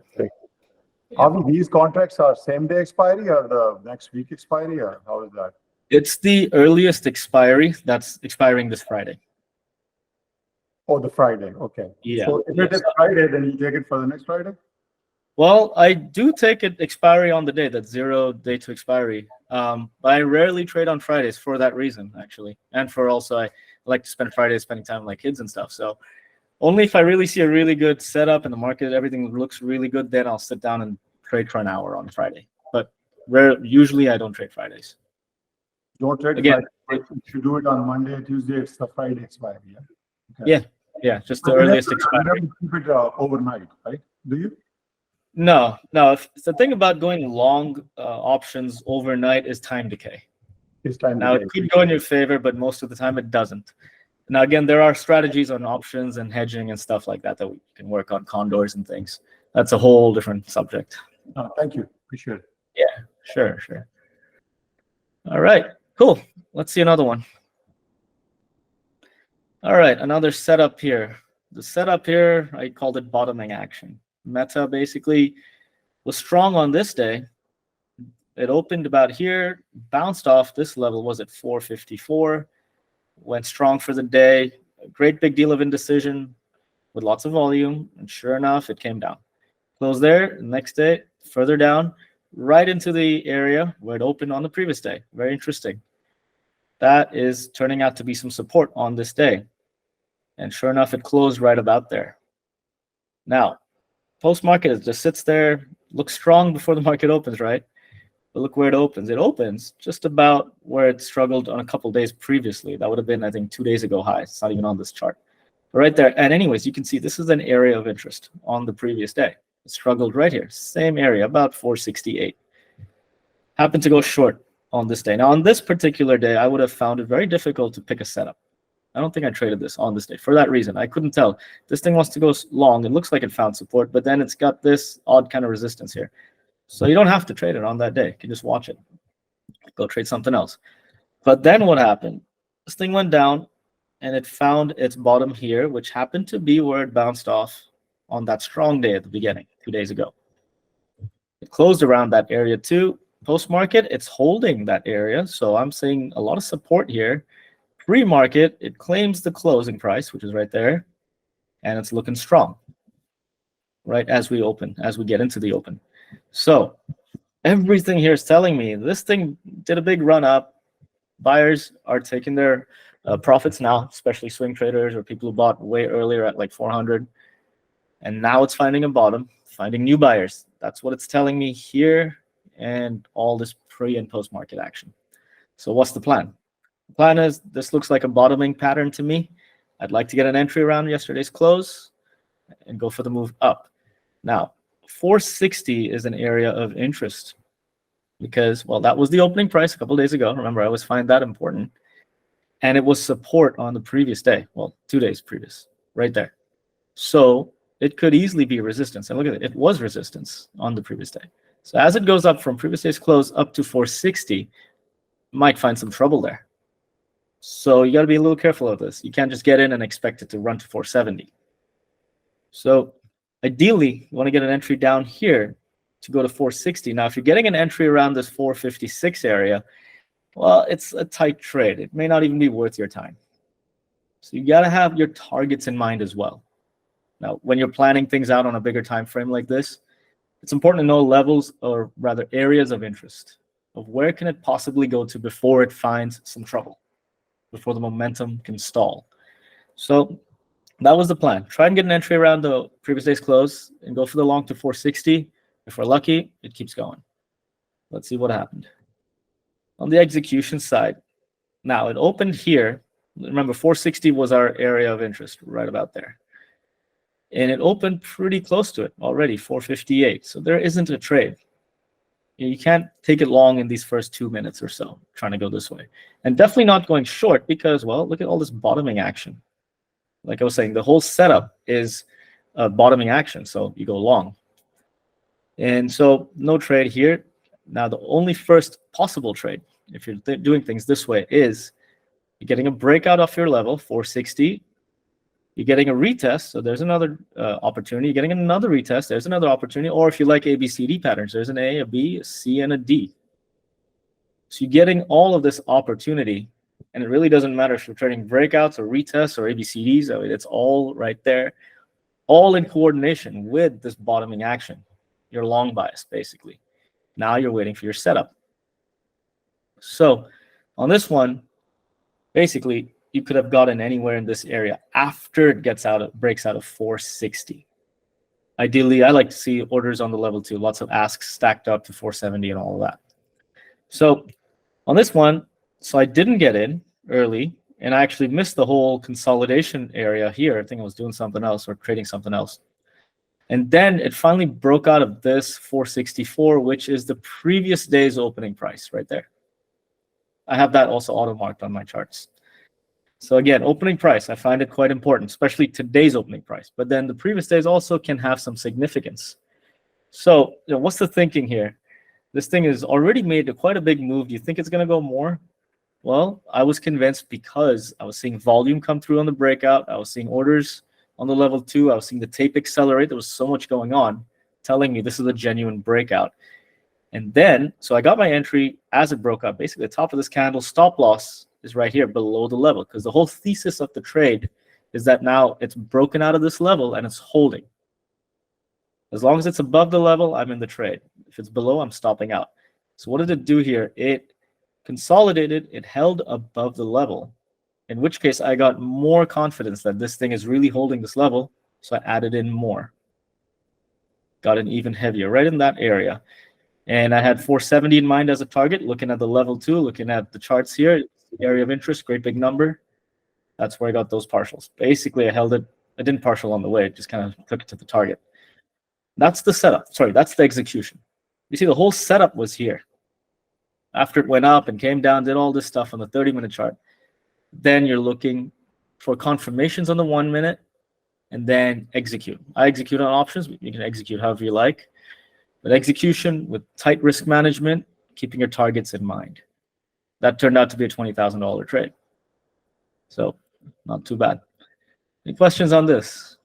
Avi, these contracts are same-day expiry or the next week expiry, or how is that? it's the earliest expiry that's expiring this Friday. Oh, the Friday. Okay. Yeah. So if it is Friday, then you take it for the next Friday? Well, I do take it expiry on the day, that's 0 day to expiry. But I rarely trade on Fridays for that reason, actually. And for also, I like to spend Fridays spending time with my kids and stuff. So only if I really see a really good setup in the market, everything looks really good, then I'll sit down and trade for an hour on Friday. But usually I don't trade Fridays. Don't trade Again, Friday. If you do it on Monday, Tuesday, it's the Friday expiry. Yeah. Okay. Yeah, just the earliest You expiry. never keep it overnight, right? Do you? No. If the thing about going long options overnight is time decay. It's time. Now, it could go in your favor, but most of the time it doesn't. Now, again, there are strategies on options and hedging and stuff like that we can work on, condors and things. That's a whole different subject. Thank you. Appreciate it. Yeah, sure. All right, cool. Let's see another one. All right, another setup here. The setup here, I called it bottoming action. Meta basically was strong on this day. It opened about here, bounced off this level, was at 454, went strong for the day. A great big deal of indecision with lots of volume, and sure enough, it came down. Closed there, next day, further down, right into the area where it opened on the previous day. Very interesting. That is turning out to be some support on this day. And sure enough, it closed right about there. Now, post-market, it just sits there, looks strong before the market opens, right? But look where it opens. It opens just about where it struggled on a couple days previously. That would have been, I think, 2 days ago high. It's not even on this chart. But right there. And anyways, you can see this is an area of interest on the previous day. It struggled right here. Same area, about 468. Happened to go short on this day. Now, on this particular day, I would have found it very difficult to pick a setup. I don't think I traded this on this day for that reason. I couldn't tell. This thing wants to go long. It looks like it found support, but then it's got this odd kind of resistance here. So you don't have to trade it on that day. You can just watch it. Go trade something else. But then what happened? This thing went down, and it found its bottom here, which happened to be where it bounced off on that strong day at the beginning, 2 days ago. It closed around that area too. Post-market, it's holding that area. So I'm seeing a lot of support here. Pre-market, it claims the closing price, which is right there, and it's looking strong right as we get into the open. So everything here is telling me this thing did a big run up. Buyers are taking their profits now, especially swing traders or people who bought way earlier at like 400. And now it's finding a bottom, finding new buyers. That's what it's telling me here and all this pre and post market action. So what's the plan? The plan is this looks like a bottoming pattern to me. I'd like to get an entry around yesterday's close and go for the move up. Now, 460 is an area of interest because, well, that was the opening price a couple days ago. Remember, I always find that important. And it was support on the previous day. Well, 2 days previous, right there. So it could easily be resistance. And look at it. It was resistance on the previous day. So as it goes up from previous day's close up to 460, might find some trouble there. So you got to be a little careful of this. You can't just get in and expect it to run to 470. So ideally, you want to get an entry down here to go to 460. Now, if you're getting an entry around this 456 area, well, it's a tight trade. It may not even be worth your time. So you got to have your targets in mind as well. Now, when you're planning things out on a bigger time frame like this, it's important to know levels, or rather areas of interest, of where can it possibly go to before it finds some trouble, before the momentum can stall. So that was the plan. Try and get an entry around the previous day's close and go for the long to 460. If we're lucky, it keeps going. Let's see what happened. On the execution side, now it opened here. Remember, 460 was our area of interest, right about there. And it opened pretty close to it already, 458. So there isn't a trade. You can't take it long in these first 2 minutes or so, trying to go this way. And definitely not going short because, well, look at all this bottoming action. Like I was saying, the whole setup is a bottoming action, so you go long. And so no trade here. Now, the only first possible trade, if you're doing things this way, is you're getting a breakout off your level, 460. You're getting a retest, so there's another opportunity. You're getting another retest, there's another opportunity. Or if you like ABCD patterns, there's an A, a B, a C, and a D. So you're getting all of this opportunity, and it really doesn't matter if you're trading breakouts or retests or ABCDs. I mean, it's all right there, all in coordination with this bottoming action. Your long bias, basically. Now you're waiting for your setup. So on this one, basically, you could have gotten anywhere in this area after it breaks out of 460. Ideally, I like to see orders on the level 2, lots of asks stacked up to 470 and all of that. So on this one, so I didn't get in early, and I actually missed the whole consolidation area here. I think I was doing something else or trading something else. And then it finally broke out of this 464, which is the previous day's opening price right there. I have that also auto-marked on my charts. So again, opening price, I find it quite important, especially today's opening price. But then the previous days also can have some significance. So what's the thinking here? This thing has already made quite a big move. Do you think it's going to go more? Well, I was convinced because I was seeing volume come through on the breakout. I was seeing orders on the level 2. I was seeing the tape accelerate. There was so much going on telling me this is a genuine breakout. And then, so I got my entry as it broke up. Basically, the top of this candle, stop loss is right here below the level, because the whole thesis of the trade is that now it's broken out of this level and it's holding. As long as it's above the level, I'm in the trade. If it's below, I'm stopping out. So what did it do here? It consolidated, it held above the level, in which case I got more confidence that this thing is really holding this level, so I added in more. Got in even heavier, right in that area. And I had 470 in mind as a target, looking at the level 2, looking at the charts here, area of interest, great big number. That's where I got those partials. Basically, I held it, I didn't partial on the way, just kind of took it to the target. That's the setup. Sorry, that's the execution. You see, the whole setup was here. After it went up and came down, did all this stuff on the 30-minute chart. Then you're looking for confirmations on the 1 minute and then execute. I execute on options. You can execute however you like. But execution with tight risk management, keeping your targets in mind. That turned out to be a $20,000 trade. So not too bad. Any questions on this?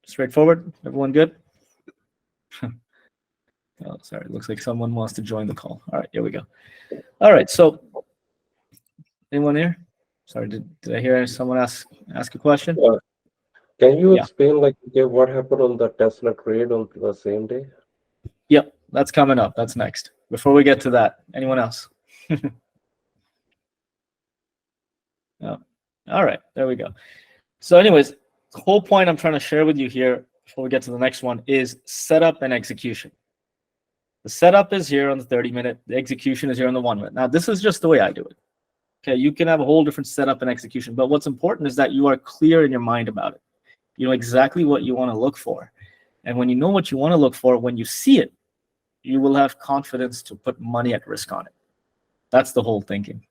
Straightforward? Everyone good? Oh, sorry. Looks like someone wants to join the call. All right, here we go. All right, so anyone here? Sorry, did I hear someone ask a question? Can you Yeah. explain what happened on the Tesla trade on the same day? Yep, that's coming up. That's next. Before we get to that, anyone else? Oh, all right, there we go. So anyways, the whole point I'm trying to share with you here before we get to the next one is setup and execution. The setup is here on the 30-minute. The execution is here on the 1 minute. Now, this is just the way I do it. Okay, you can have a whole different setup and execution, but what's important is that you are clear in your mind about it. You know exactly what you want to look for. And when you know what you want to look for, when you see it, you will have confidence to put money at risk on it. That's the whole thinking.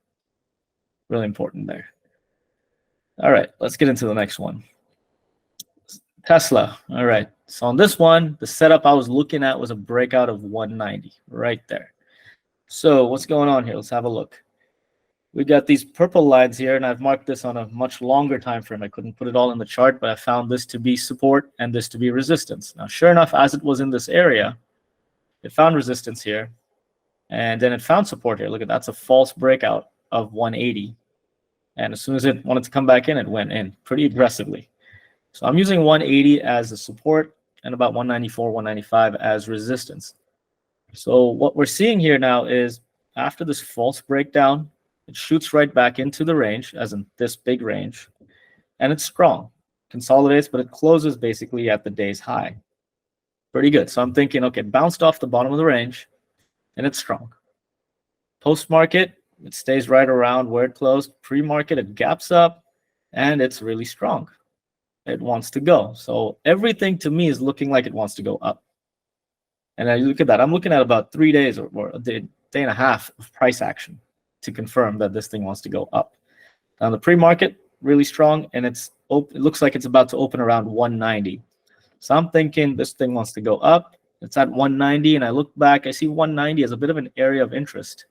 Really important there. All right, let's get into the next one. Tesla. All right. So on this one, the setup I was looking at was a breakout of 190 right there. So what's going on here? Let's have a look. We got these purple lines here, and I've marked this on a much longer time frame. I couldn't put it all in the chart, but I found this to be support and this to be resistance. Now, sure enough, as it was in this area, it found resistance here, and then it found support here. Look at that's a false breakout of 180. And as soon as it wanted to come back in, it went in pretty aggressively. So I'm using 180 as a support and about 194, 195 as resistance. So what we're seeing here now is after this false breakdown, it shoots right back into the range, as in this big range, and it's strong. Consolidates, but it closes basically at the day's high. Pretty good. So I'm thinking, okay, it bounced off the bottom of the range, and it's strong. Post-market, it stays right around where it closed. Pre-market, it gaps up, and it's really strong. It wants to go. So everything to me is looking like it wants to go up. And I look at that. I'm looking at about 3 days or a day and a half of price action to confirm that this thing wants to go up. Now the pre-market, really strong, and it looks like it's about to open around 190. So I'm thinking this thing wants to go up. It's at 190, and I look back, I see 190 as a bit of an area of interest.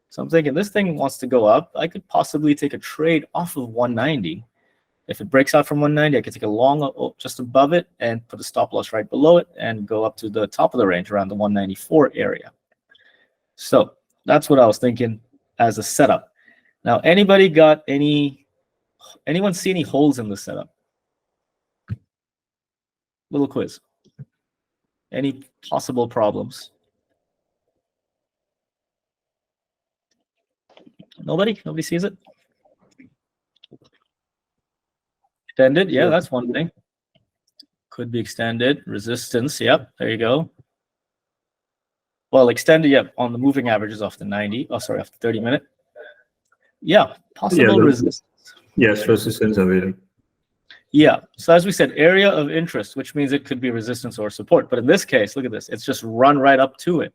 So I'm thinking this thing wants to go up. I could possibly take a trade off of 190. If it breaks out from 190, I could take a long just above it and put a stop loss right below it and go up to the top of the range around the 194 area. So that's what I was thinking as a setup. Now, anyone see any holes in the setup? Little quiz. Any possible problems? Nobody sees it. Extended, yeah, that's one thing. Could be extended. Resistance, yep, there you go. Well, extended, yep, on the moving averages off the 90. Oh, sorry, off the 30-minute. Yeah, possible resistance. Yes, resistance available. Yeah, so as we said, area of interest, which means it could be resistance or support. But in this case, look at this. It's just run right up to it.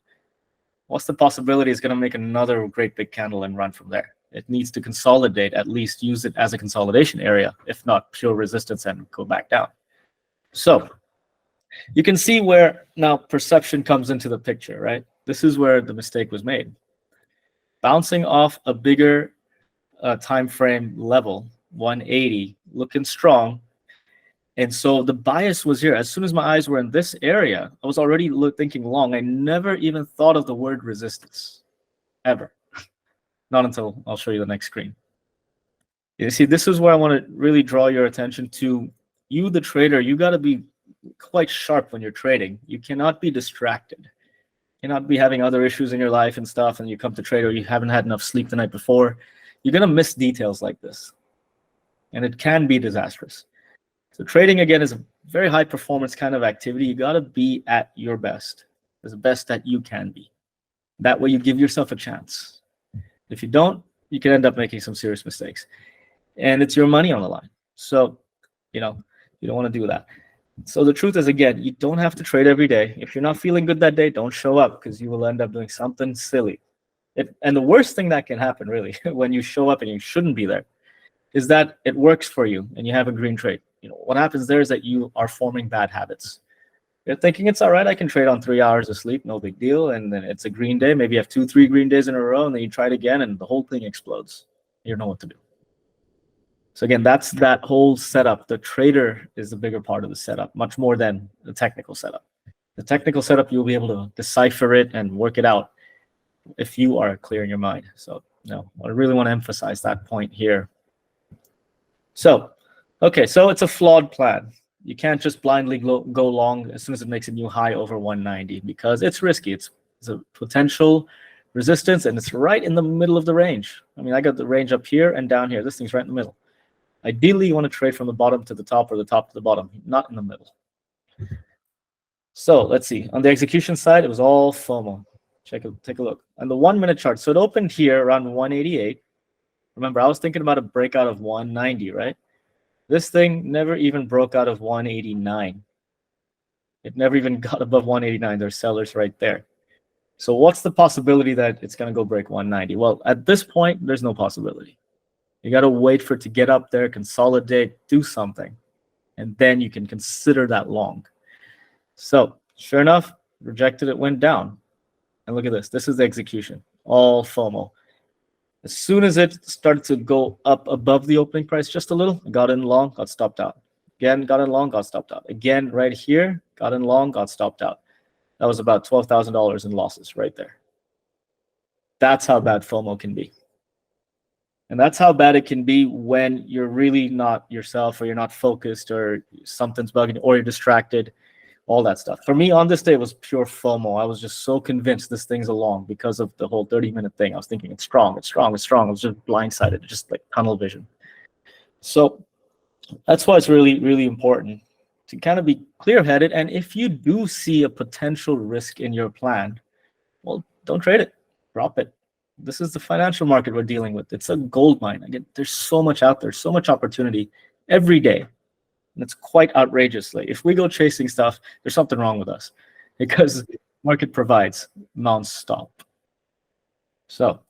What's the possibility it's going to make another great big candle and run from there? It needs to consolidate, at least use it as a consolidation area, if not pure resistance, and go back down. So you can see where now perception comes into the picture, right? This is where the mistake was made. Bouncing off a bigger time frame level, 180, looking strong. And so the bias was here. As soon as my eyes were in this area, I was already thinking long. I never even thought of the word resistance, ever. Not until I'll show you the next screen. You see, this is where I want to really draw your attention to. You, the trader, you got to be quite sharp when you're trading. You cannot be distracted. You cannot be having other issues in your life and stuff, and you come to trade or you haven't had enough sleep the night before. You're going to miss details like this, and it can be disastrous. So trading, again, is a very high performance kind of activity. You got to be at your best, as best that you can be. That way you give yourself a chance. If you don't, you can end up making some serious mistakes. And it's your money on the line. So, you don't want to do that. So the truth is, again, you don't have to trade every day. If you're not feeling good that day, don't show up, because you will end up doing something silly. And the worst thing that can happen, really, when you show up and you shouldn't be there, is that it works for you and you have a green trade. What happens there is that you are forming bad habits. You're thinking it's all right, I can trade on 3 hours of sleep, no big deal. And then it's a green day. Maybe you have 2-3 green days in a row, and then you try it again and the whole thing explodes. You don't know what to do. So again, that's that whole setup. The trader is the bigger part of the setup, much more than the technical setup. The technical setup, you'll be able to decipher it and work it out if you are clear in your mind. So I really want to emphasize that point here. So, okay, so it's a flawed plan. You can't just blindly go long as soon as it makes a new high over 190, because it's risky. It's a potential resistance, and it's right in the middle of the range. I mean, I got the range up here and down here. This thing's right in the middle. Ideally, you want to trade from the bottom to the top or the top to the bottom, not in the middle. So let's see. On the execution side, it was all FOMO. Take a look. On the 1 minute chart, so it opened here around 188. Remember, I was thinking about a breakout of 190, right? This thing never even broke out of 189. It never even got above 189. There's sellers right there. So what's the possibility that it's going to go break 190? Well, at this point, there's no possibility. You got to wait for it to get up there, consolidate, do something, and then you can consider that long. So sure enough, rejected, it went down. And look at this. This is the execution, all FOMO. As soon as it started to go up above the opening price just a little, got in long, got stopped out. Again, got in long, got stopped out. Again, right here, got in long, got stopped out. That was about $12,000 in losses right there. That's how bad FOMO can be. And that's how bad it can be when you're really not yourself, or you're not focused, or something's bugging, or you're distracted, all that stuff. For me, on this day, it was pure FOMO. I was just so convinced this thing's along because of the whole 30-minute thing. I was thinking it's strong, it's strong, it's strong. I was just blindsided, just like tunnel vision. So that's why it's really, really important to kind of be clear-headed. And if you do see a potential risk in your plan, well, don't trade it, drop it. This is the financial market we're dealing with. It's a gold mine. Again, there's so much out there, so much opportunity every day. And it's quite outrageous. Like, if we go chasing stuff, there's something wrong with us, because market provides nonstop. So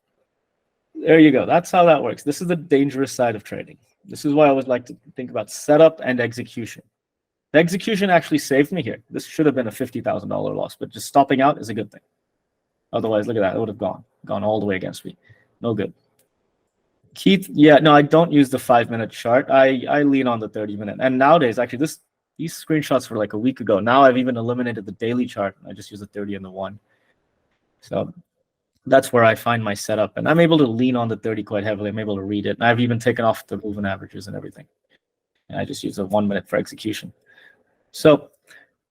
there you go. That's how that works. This is the dangerous side of trading. This is why I always like to think about setup and execution. The execution actually saved me here. This should have been a $50,000 loss, but just stopping out is a good thing. Otherwise, look at that. It would have gone all the way against me. No good. Keith, yeah, no, I don't use the 5-minute chart. I lean on the 30-minute. And nowadays, actually, these screenshots were like a week ago. Now I've even eliminated the daily chart. I just use the 30 and the 1. So that's where I find my setup. And I'm able to lean on the 30 quite heavily. I'm able to read it. And I've even taken off the moving averages and everything. And I just use a 1 minute for execution. So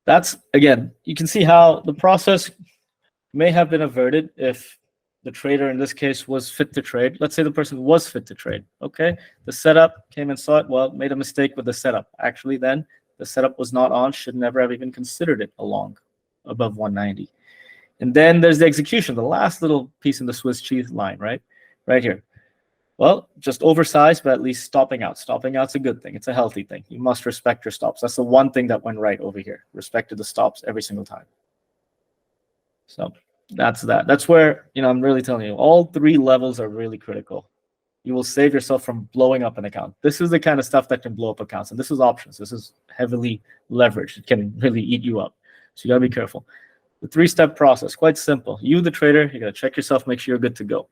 that's, again, you can see how the process may have been averted if the trader in this case was fit to trade. Let's say the person was fit to trade. Okay, the setup came and saw it. Well, made a mistake with the setup. Actually, then the setup was not on. Should never have even considered it along above 190. And then there's the execution, the last little piece in the Swiss cheese line, right here. Well, just oversized, but at least stopping out. Stopping out's a good thing. It's a healthy thing. You must respect your stops. That's the one thing that went right over here. Respected the stops every single time. So that's that. That's where, I'm really telling you, all 3 levels are really critical. You will save yourself from blowing up an account. This is the kind of stuff that can blow up accounts. And this is options. This is heavily leveraged. It can really eat you up. So you got to be careful. The 3-step process, quite simple. You, the trader, you got to check yourself, make sure you're good to go.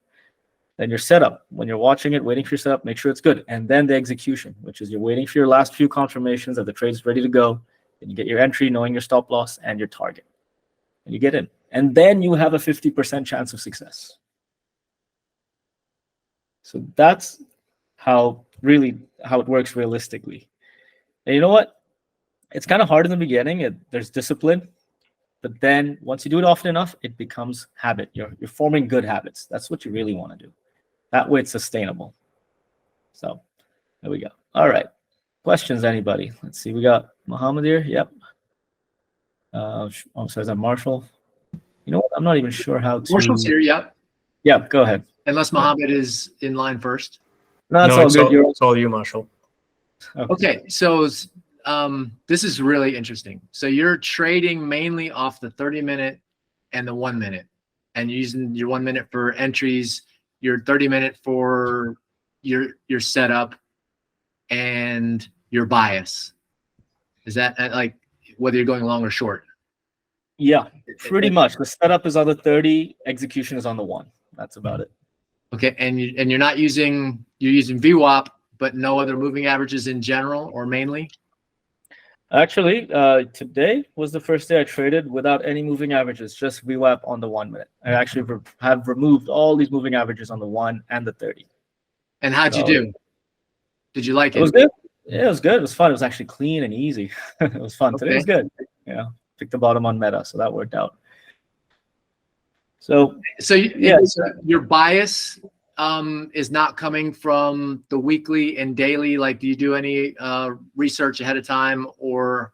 Then your setup, when you're watching it, waiting for your setup, make sure it's good. And then the execution, which is you're waiting for your last few confirmations that the trade's ready to go. Then you get your entry, knowing your stop loss and your target. And you get in. And then you have a 50% chance of success. So that's how it works realistically. And you know what? It's kind of hard in the beginning. There's discipline. But then once you do it often enough, it becomes habit. You're forming good habits. That's what you really want to do. That way it's sustainable. So there we go. All right. Questions, anybody? Let's see. We got Muhammad here. Yep. So is that Marshall? You know what? I'm not even sure how to. Marshall's here, yeah. Yeah, go ahead. Unless Mohammed is in line first. No, it's all good. It's all you, Marshall. Okay, so this is really interesting. So you're trading mainly off the 30-minute and the 1 minute, and you're using your 1 minute for entries, your 30-minute for your setup, and your bias. Is that like whether you're going long or short? Yeah, pretty much. The setup is on the 30, execution is on the 1. That's about it. Okay, and you're not using, you're using VWAP, but no other moving averages in general or mainly? Actually, today was the first day I traded without any moving averages, just VWAP on the 1 minute. I actually have removed all these moving averages on the 1 and the 30. And how'd you do? Did you like it? It was good. Yeah, it was good. It was fun. It was actually clean and easy. It was fun. Okay. Today was good. Yeah, picked the bottom on Meta, so that worked out. So yeah, your bias is not coming from the weekly and daily. Like, do you do any research ahead of time or,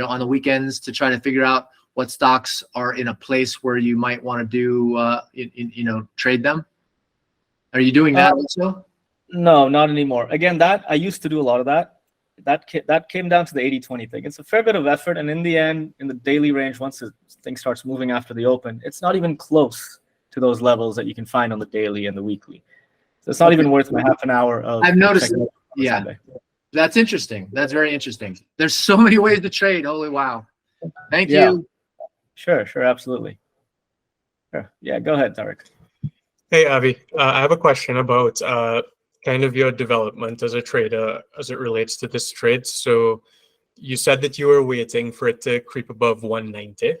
on the weekends to try to figure out what stocks are in a place where you might want to do, trade them? Are you doing that also? No, not anymore. Again, that I used to do a lot of that. That came down to the 80-20 thing. It's a fair bit of effort, and in the end, in the daily range, once the thing starts moving after the open, it's not even close to those levels that you can find on the daily and the weekly. So it's not even worth my half an hour of. I've noticed it. Yeah, Sunday. That's interesting. That's very interesting. There's so many ways to trade. Holy wow! Thank you. Sure, absolutely. Sure. Yeah, go ahead, Tarek. Hey, Avi. I have a question about kind of your development as a trader as it relates to this trade. So you said that you were waiting for it to creep above 190,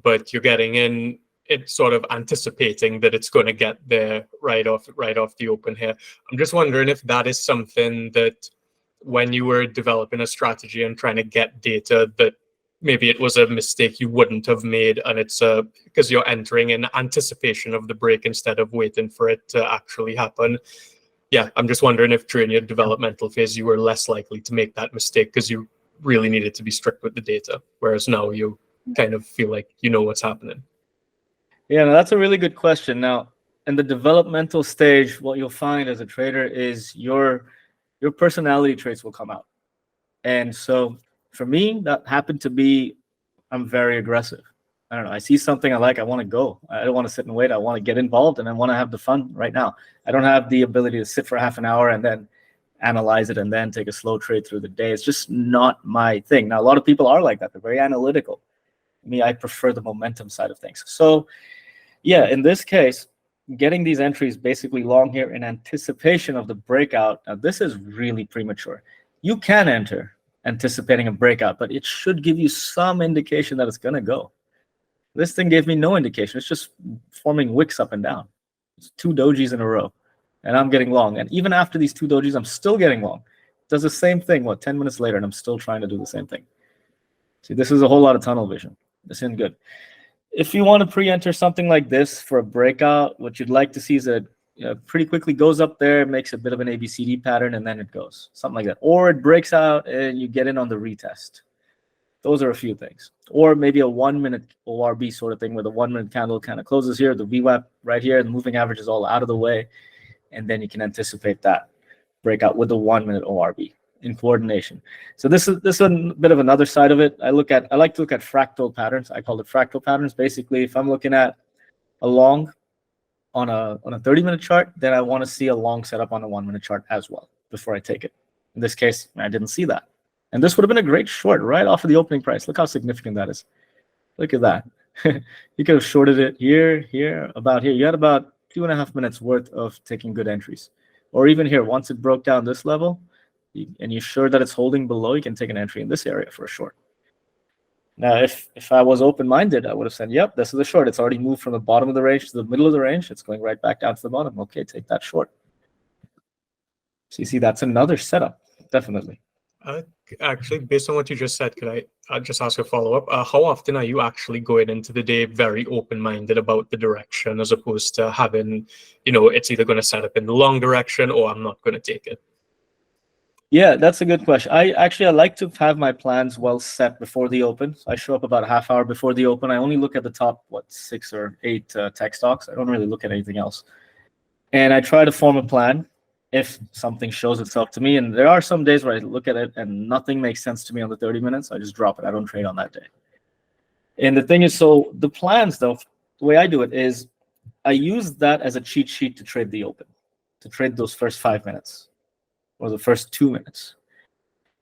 but you're getting in it sort of anticipating that it's going to get there right off the open here. I'm just wondering if that is something that when you were developing a strategy and trying to get data that maybe it was a mistake you wouldn't have made, and it's because you're entering in anticipation of the break instead of waiting for it to actually happen. Yeah, I'm just wondering if during your developmental phase you were less likely to make that mistake because you really needed to be strict with the data, whereas now you kind of feel like you know what's happening. Yeah, no, that's a really good question. Now, in the developmental stage, what you'll find as a trader is your personality traits will come out. And so for me, that happened to be, I'm very aggressive. I don't know. I see something I like, I want to go. I don't want to sit and wait. I want to get involved and I want to have the fun right now. I don't have the ability to sit for half an hour and then analyze it and then take a slow trade through the day. It's just not my thing. Now, a lot of people are like that. They're very analytical. Me, I prefer the momentum side of things. So yeah, in this case, getting these entries basically long here in anticipation of the breakout. Now, this is really premature. You can enter anticipating a breakout, but it should give you some indication that it's going to go. This thing gave me no indication. It's just forming wicks up and down. It's 2 dojis in a row, and I'm getting long. And even after these 2 dojis, I'm still getting long. It does the same thing, 10 minutes later, and I'm still trying to do the same thing. See, this is a whole lot of tunnel vision. This isn't good. if you want to pre-enter something like this for a breakout, what you'd like to see is that pretty quickly goes up there, makes a bit of an ABCD pattern, and then it goes, something like that. Or it breaks out and you get in on the retest. Those are a few things. Or maybe a 1 minute ORB sort of thing where the 1 minute candle kind of closes here, the VWAP right here, the moving average is all out of the way, and then you can anticipate that breakout with the 1 minute ORB in coordination. So this is a bit of another side of it. I like to look at fractal patterns. I call it fractal patterns. Basically, if I'm looking at a long on a 30-minute chart, then I want to see a long setup on a 1 minute chart as well before I take it. In this case, I didn't see that. And this would have been a great short right off of the opening price. Look how significant that is. Look at that. You could have shorted it here, about here. You had about 2.5 minutes worth of taking good entries. Or even here, once it broke down this level, and you're sure that it's holding below, you can take an entry in this area for a short. Now, if I was open-minded, I would have said, yep, this is a short. It's already moved from the bottom of the range to the middle of the range. It's going right back down to the bottom. Okay, take that short. So you see, that's another setup, definitely. Actually, based on what you just said, could I just ask a follow-up? How often are you actually going into the day very open-minded about the direction as opposed to having, it's either going to set up in the long direction or I'm not going to take it? Yeah, that's a good question. I like to have my plans well set before the open. So I show up about a half hour before the open. I only look at the top, 6 or 8 tech stocks. I don't really look at anything else. And I try to form a plan if something shows itself to me. And there are some days where I look at it and nothing makes sense to me on the 30 minutes. I just drop it. I don't trade on that day. And the thing is, so the plans, though, the way I do it is I use that as a cheat sheet to trade the open, to trade those first 5 minutes. Or the first 2 minutes.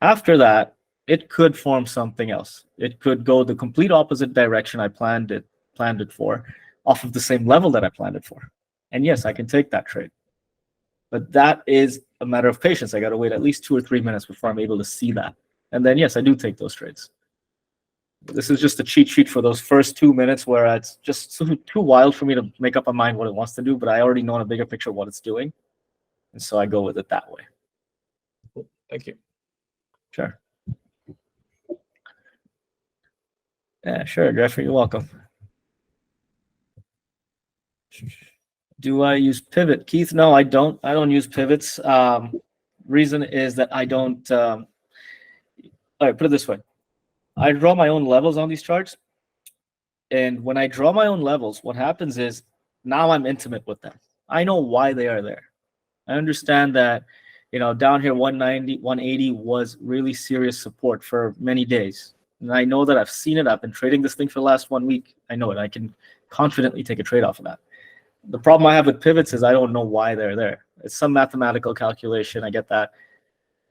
After that, it could form something else. It could go the complete opposite direction I planned it for, off of the same level that I planned it for. And yes, I can take that trade. But that is a matter of patience. I got to wait at least 2 or 3 minutes before I'm able to see that. And then, yes, I do take those trades. This is just a cheat sheet for those first 2 minutes where it's just too wild for me to make up my mind what it wants to do, but I already know in a bigger picture what it's doing. And so I go with it that way. Thank you. Sure. Yeah, sure, Jeffrey, you're welcome. Do I use pivot? Keith, no, I don't. I don't use pivots. Reason is that I don't. All right, put it this way. I draw my own levels on these charts. And when I draw my own levels, what happens is now I'm intimate with them. I know why they are there. I understand that down here, 190, 180 was really serious support for many days. And I know that I've seen it. I've been trading this thing for the last 1 week. I know it. I can confidently take a trade off of that. The problem I have with pivots is I don't know why they're there. It's some mathematical calculation. I get that.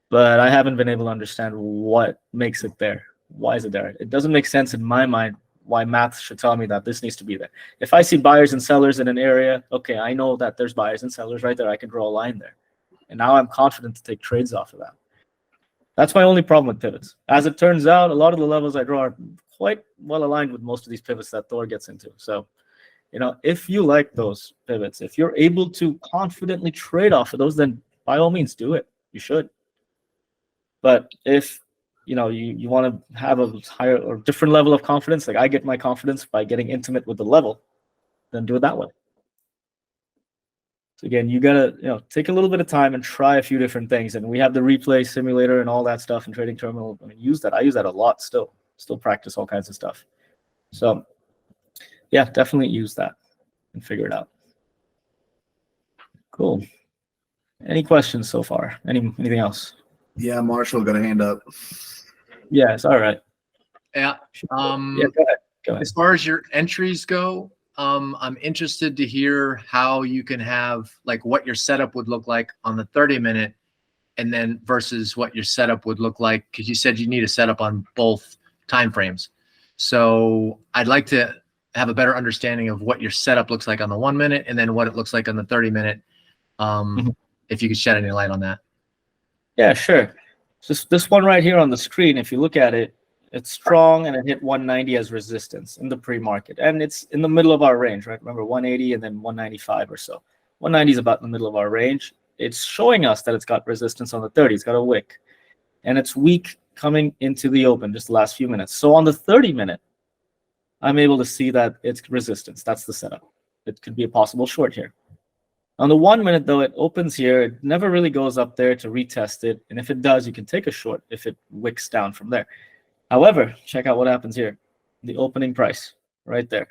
But I haven't been able to understand what makes it there. Why is it there? It doesn't make sense in my mind why math should tell me that this needs to be there. If I see buyers and sellers in an area, okay, I know that there's buyers and sellers right there. I can draw a line there. And now I'm confident to take trades off of that. That's my only problem with pivots. As it turns out, a lot of the levels I draw are quite well aligned with most of these pivots that Thor gets into. So, if you like those pivots, if you're able to confidently trade off of those, then by all means do it. You should. But if you want to have a higher or different level of confidence, like I get my confidence by getting intimate with the level, then do it that way. So again, you gotta take a little bit of time and try a few different things. And we have the replay simulator and all that stuff in Trading Terminal. I mean, use that. I use that a lot still practice all kinds of stuff. So yeah, definitely use that and figure it out. Cool. Any questions so far? Anything else? Yeah, Marshall got a hand up. Yes, all right. Yeah. Yeah, go ahead. As far as your entries go, I'm interested to hear how you can have what your setup would look like on the 30-minute and then versus what your setup would look like, because you said you need a setup on both time frames. So I'd like to have a better understanding of what your setup looks like on the 1 minute and then what it looks like on the 30-minute. If you could shed any light on that. Yeah, sure. Just this one right here on the screen, if you look at it, it's strong and it hit 190 as resistance in the pre-market. And it's in the middle of our range, right? Remember 180 and then 195 or so. 190 is about in the middle of our range. It's showing us that it's got resistance on the 30. It's got a wick. And it's weak coming into the open just the last few minutes. So on the 30-minute, I'm able to see that it's resistance. That's the setup. It could be a possible short here. On the 1 minute, though, it opens here. It never really goes up there to retest it. And if it does, you can take a short if it wicks down from there. However, check out what happens here. The opening price right there.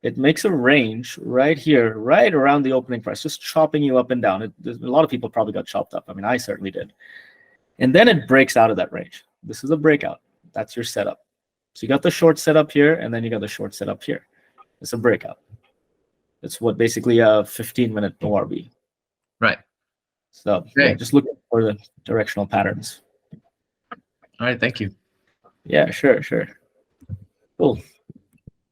It makes a range right here, right around the opening price, just chopping you up and down. A lot of people probably got chopped up. I mean, I certainly did. And then it breaks out of that range. This is a breakout. That's your setup. So you got the short setup here, and then you got the short setup here. It's a breakout. It's what basically a 15-minute ORB. Right. So Okay. yeah, just look for the directional patterns. All right. Thank you. Yeah, sure. Cool.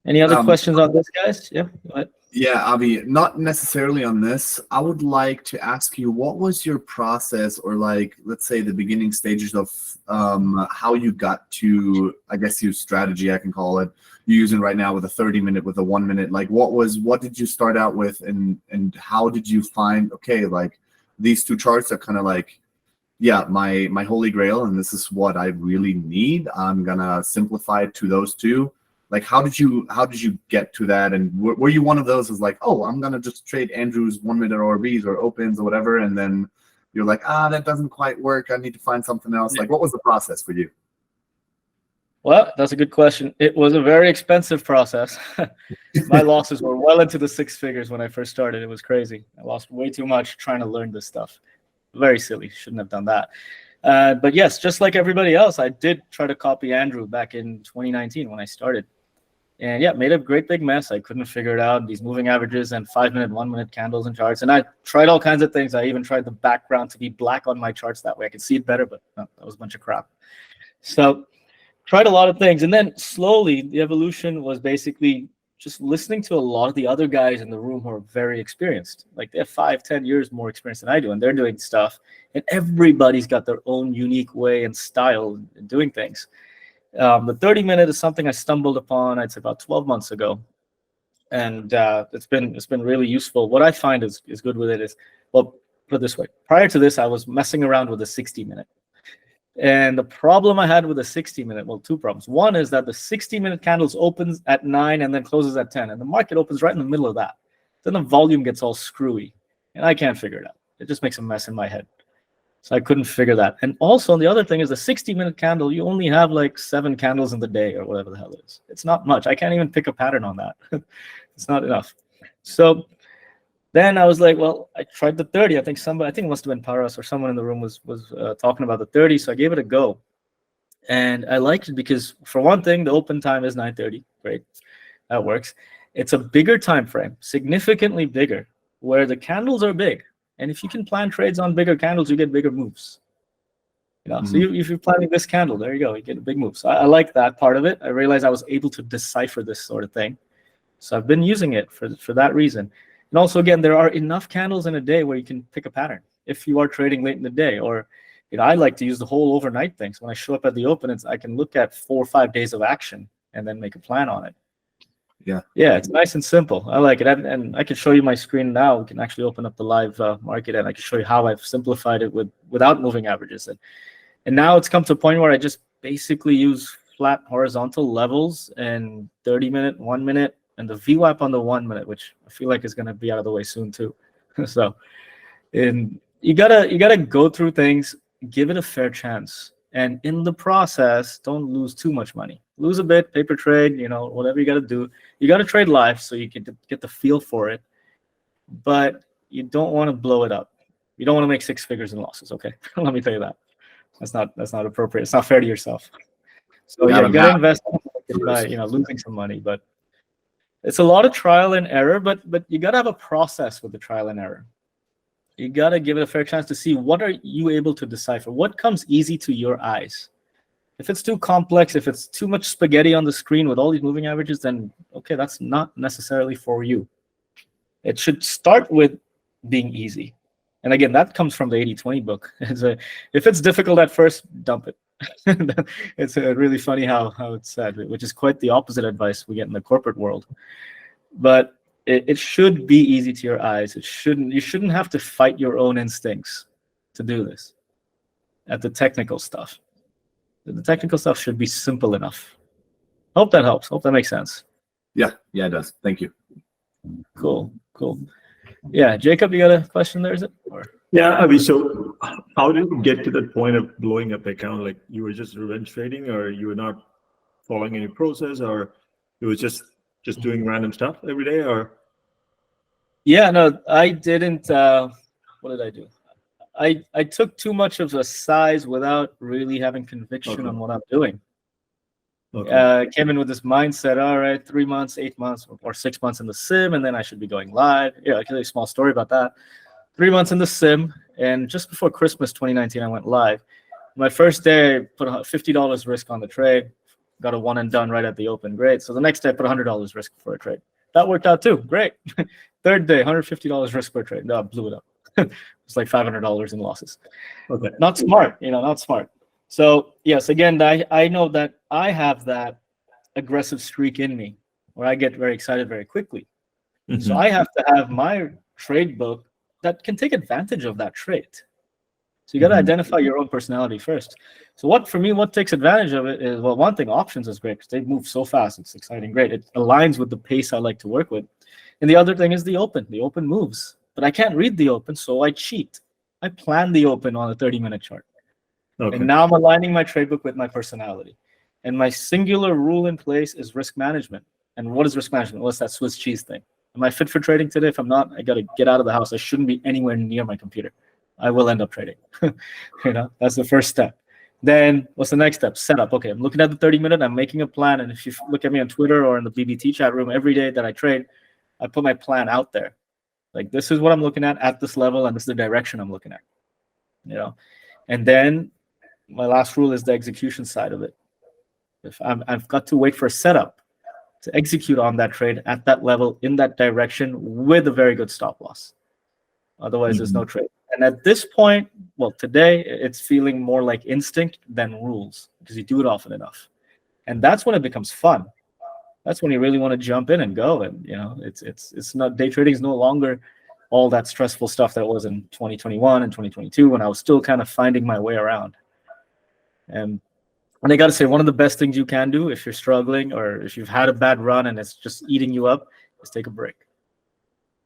Any other questions on this, guys? Yeah, go ahead. Yeah, Avi, not necessarily on this. I would like to ask you, what was your process, or like, let's say the beginning stages of how you got to, I guess, your strategy, I can call it, you're using right now with a 30-minute, with a 1 minute. Like, what did you start out with, and how did you find, okay, like these two charts are kind of like, yeah, my holy grail, and this is what I really need. I'm gonna simplify it to those two. Like, how did you get to that? And were you one of those who's like, oh, I'm gonna just trade Andrew's 1 minute ORBs or opens or whatever, and then you're like, that doesn't quite work. I need to find something else. Like, what was the process for you? Well, that's a good question. It was a very expensive process. My losses were well into the six figures when I first started. It was crazy. I lost way too much trying to learn this stuff. Very silly. Shouldn't have done that. But yes, just like everybody else, I did try to copy Andrew back in 2019 when I started. And yeah, made a great big mess. I couldn't figure it out. These moving averages and 5 minute, 1 minute candles and charts. And I tried all kinds of things. I even tried the background to be black on my charts. That way I could see it better, but no, that was a bunch of crap. So tried a lot of things. And then slowly the evolution was basically just listening to a lot of the other guys in the room who are very experienced. Like they have 5-10 years more experience than I do. And they're doing stuff. And everybody's got their own unique way and style in doing things. The 30-minute is something I stumbled upon, I'd say about 12 months ago. And it's been really useful. What I find is good with it is, well, put it this way. Prior to this, I was messing around with a 60-minute. And the problem I had with a 60-minute, well, two problems. One is that the 60-minute candles opens at 9 and then closes at 10. And the market opens right in the middle of that. Then the volume gets all screwy. And I can't figure it out. It just makes a mess in my head. So I couldn't figure that. And also, the other thing is the 60-minute candle, you only have like 7 candles in the day or whatever the hell it is. It's not much. I can't even pick a pattern on that. It's not enough. So then I was like, well, I tried the 30. I think it must have been Paras or someone in the room was talking about the 30. So I gave it a go. And I liked it because, for one thing, the open time is 9:30. Great. That works. It's a bigger time frame, significantly bigger, where the candles are big. And if you can plan trades on bigger candles, you get bigger moves. So if you're planning this candle, there you go, you get a big move. So I like that part of it. I realized I was able to decipher this sort of thing. So I've been using it for that reason. And also, again, there are enough candles in a day where you can pick a pattern if you are trading late in the day. Or, I like to use the whole overnight thing. So when I show up at the open, I can look at 4 or 5 days of action and then make a plan on it. Yeah, it's nice and simple. I like it. And I can show you my screen now. We can actually open up the live market, and I can show you how I've simplified it without moving averages. And now it's come to a point where I just basically use flat horizontal levels and 30-minute, 1 minute, and the VWAP on the 1 minute, which I feel like is going to be out of the way soon too. So, and you gotta go through things, give it a fair chance, and in the process, don't lose too much money. Lose a bit, paper trade, whatever you got to do. You got to trade live so you can get the feel for it, but you don't want to blow it up. You don't want to make 6 figures in losses. Okay, let me tell you that. That's not appropriate. It's not fair to yourself. So you got to invest by losing some money, but it's a lot of trial and error. But you got to have a process with the trial and error. You got to give it a fair chance to see what are you able to decipher. What comes easy to your eyes. If it's too complex, if it's too much spaghetti on the screen with all these moving averages, then okay, that's not necessarily for you. It should start with being easy. And again, that comes from the 80-20 book. If it's difficult at first, dump it. It's really funny how it's said, which is quite the opposite advice we get in the corporate world. But it should be easy to your eyes. You shouldn't have to fight your own instincts to do this. At the technical stuff. The technical stuff should be simple enough. Hope that helps. Hope that makes sense. Yeah, it does. Thank you. Cool. Yeah, Jacob, you got a question there? Is it? Or? Yeah, Avi, so how did you get to that point of blowing up the account? Like you were just revenge trading, or you were not following any process, or it was just doing random stuff every day, or? Yeah, no, I didn't. What did I do? I took too much of a size without really having conviction on what I'm doing. Okay. Came in with this mindset, all right, 3 months, 8 months, or 6 months in the sim, and then I should be going live. Yeah, I'll tell you a small story about that. 3 months in the sim, and just before Christmas 2019, I went live. My first day, I put $50 risk on the trade, got a one and done right at the open. Great. So the next day, I put $100 risk for a trade. That worked out too. Great. Third day, $150 risk per trade. No, I blew it up. It's like $500 in losses. Okay. Not smart, not smart. So yes, again, I know that I have that aggressive streak in me where I get very excited very quickly. Mm-hmm. So I have to have my trade book that can take advantage of that trait. So you got to identify your own personality first. So what takes advantage of it is, well, one thing, options is great because they move so fast. It's exciting, great. It aligns with the pace I like to work with. And the other thing is the open. The open moves, but I can't read the open, so I cheat. I plan the open on a 30-minute chart. Okay. And now I'm aligning my trade book with my personality. And my singular rule in place is risk management. And what is risk management? What's that Swiss cheese thing? Am I fit for trading today? If I'm not, I got to get out of the house. I shouldn't be anywhere near my computer. I will end up trading. That's the first step. Then what's the next step? Setup. Okay, I'm looking at the 30-minute. I'm making a plan. And if you look at me on Twitter or in the BBT chat room, every day that I trade, I put my plan out there. Like, this is what I'm looking at this level, and this is the direction I'm looking at. And then my last rule is the execution side of it. If I've got to wait for a setup to execute on that trade at that level in that direction with a very good stop loss. Otherwise, there's no trade. And at this point, well, today it's feeling more like instinct than rules because you do it often enough. And that's when it becomes fun. That's when you really want to jump in and go. And it's not, day trading is no longer all that stressful stuff that was in 2021 and 2022 when I was still kind of finding my way around. And I got to say, one of the best things you can do if you're struggling or if you've had a bad run and it's just eating you up is take a break.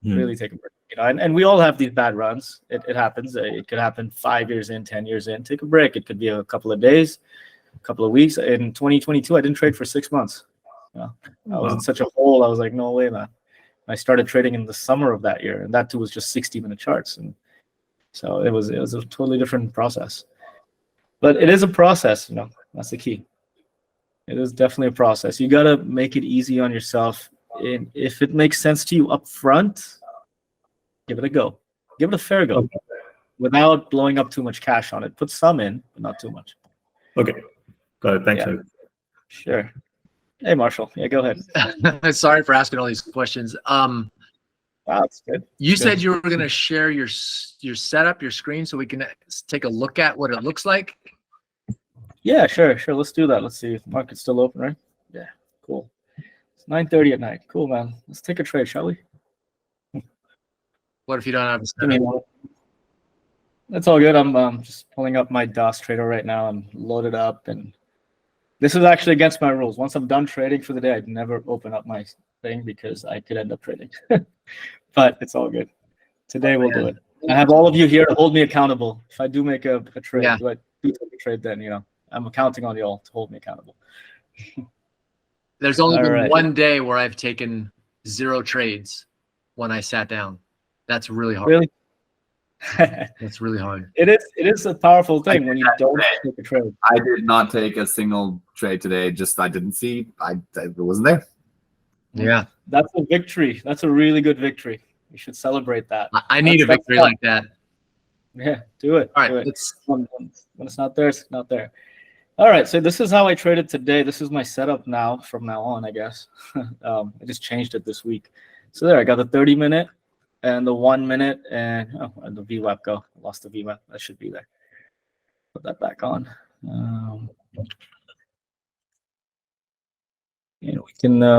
Really take a break. And we all have these bad runs. It happens. It could happen 5 years in, 10 years in. Take a break. It could be a couple of days, a couple of weeks. In 2022, I didn't trade for 6 months. I was in such a hole. I was like, no way, man. I started trading in the summer of that year, and that too was just 60-minute charts. And so it was a totally different process. But it is a process, that's the key. It is definitely a process. You got to make it easy on yourself. And if it makes sense to you up front, give it a go. Give it a fair go without blowing up too much cash on it. Put some in, but not too much. Okay. Got it. Thanks. Yeah. Sure. Hey, Marshall. Yeah, go ahead. Sorry for asking all these questions. Wow, that's good. You said you were going to share your setup, your screen, so we can take a look at what it looks like. Yeah, sure. Let's do that. Let's see if the market's still open, right? Yeah, cool. It's 9:30 at night. Cool, man. Let's take a trade, shall we? What if you don't have a setup? That's all good. I'm just pulling up my DOS trader right now. I'm loaded up, and this is actually against my rules. Once I'm done trading for the day, I'd never open up my thing because I could end up trading. But it's all good. Today we'll do it. I have all of you here to hold me accountable. If I do make a trade, do I do take a trade, then I'm counting on you all to hold me accountable. There's only been one day where I've taken 0 trades when I sat down. That's really hard. Really? That's really hard. It is a powerful thing when you don't take a trade. I did not take a single trade today. Just I didn't see. It wasn't there. Yeah. That's a victory. That's a really good victory. You should celebrate that. I need a victory like that. Yeah, do it. All right. Do it. When it's not there, it's not there. All right, so this is how I traded today. This is my setup now, from now on, I guess. I just changed it this week. So there, I got the 30-minute and the 1 minute and the VWAP go. I lost the VWAP. That should be there. Put that back on. And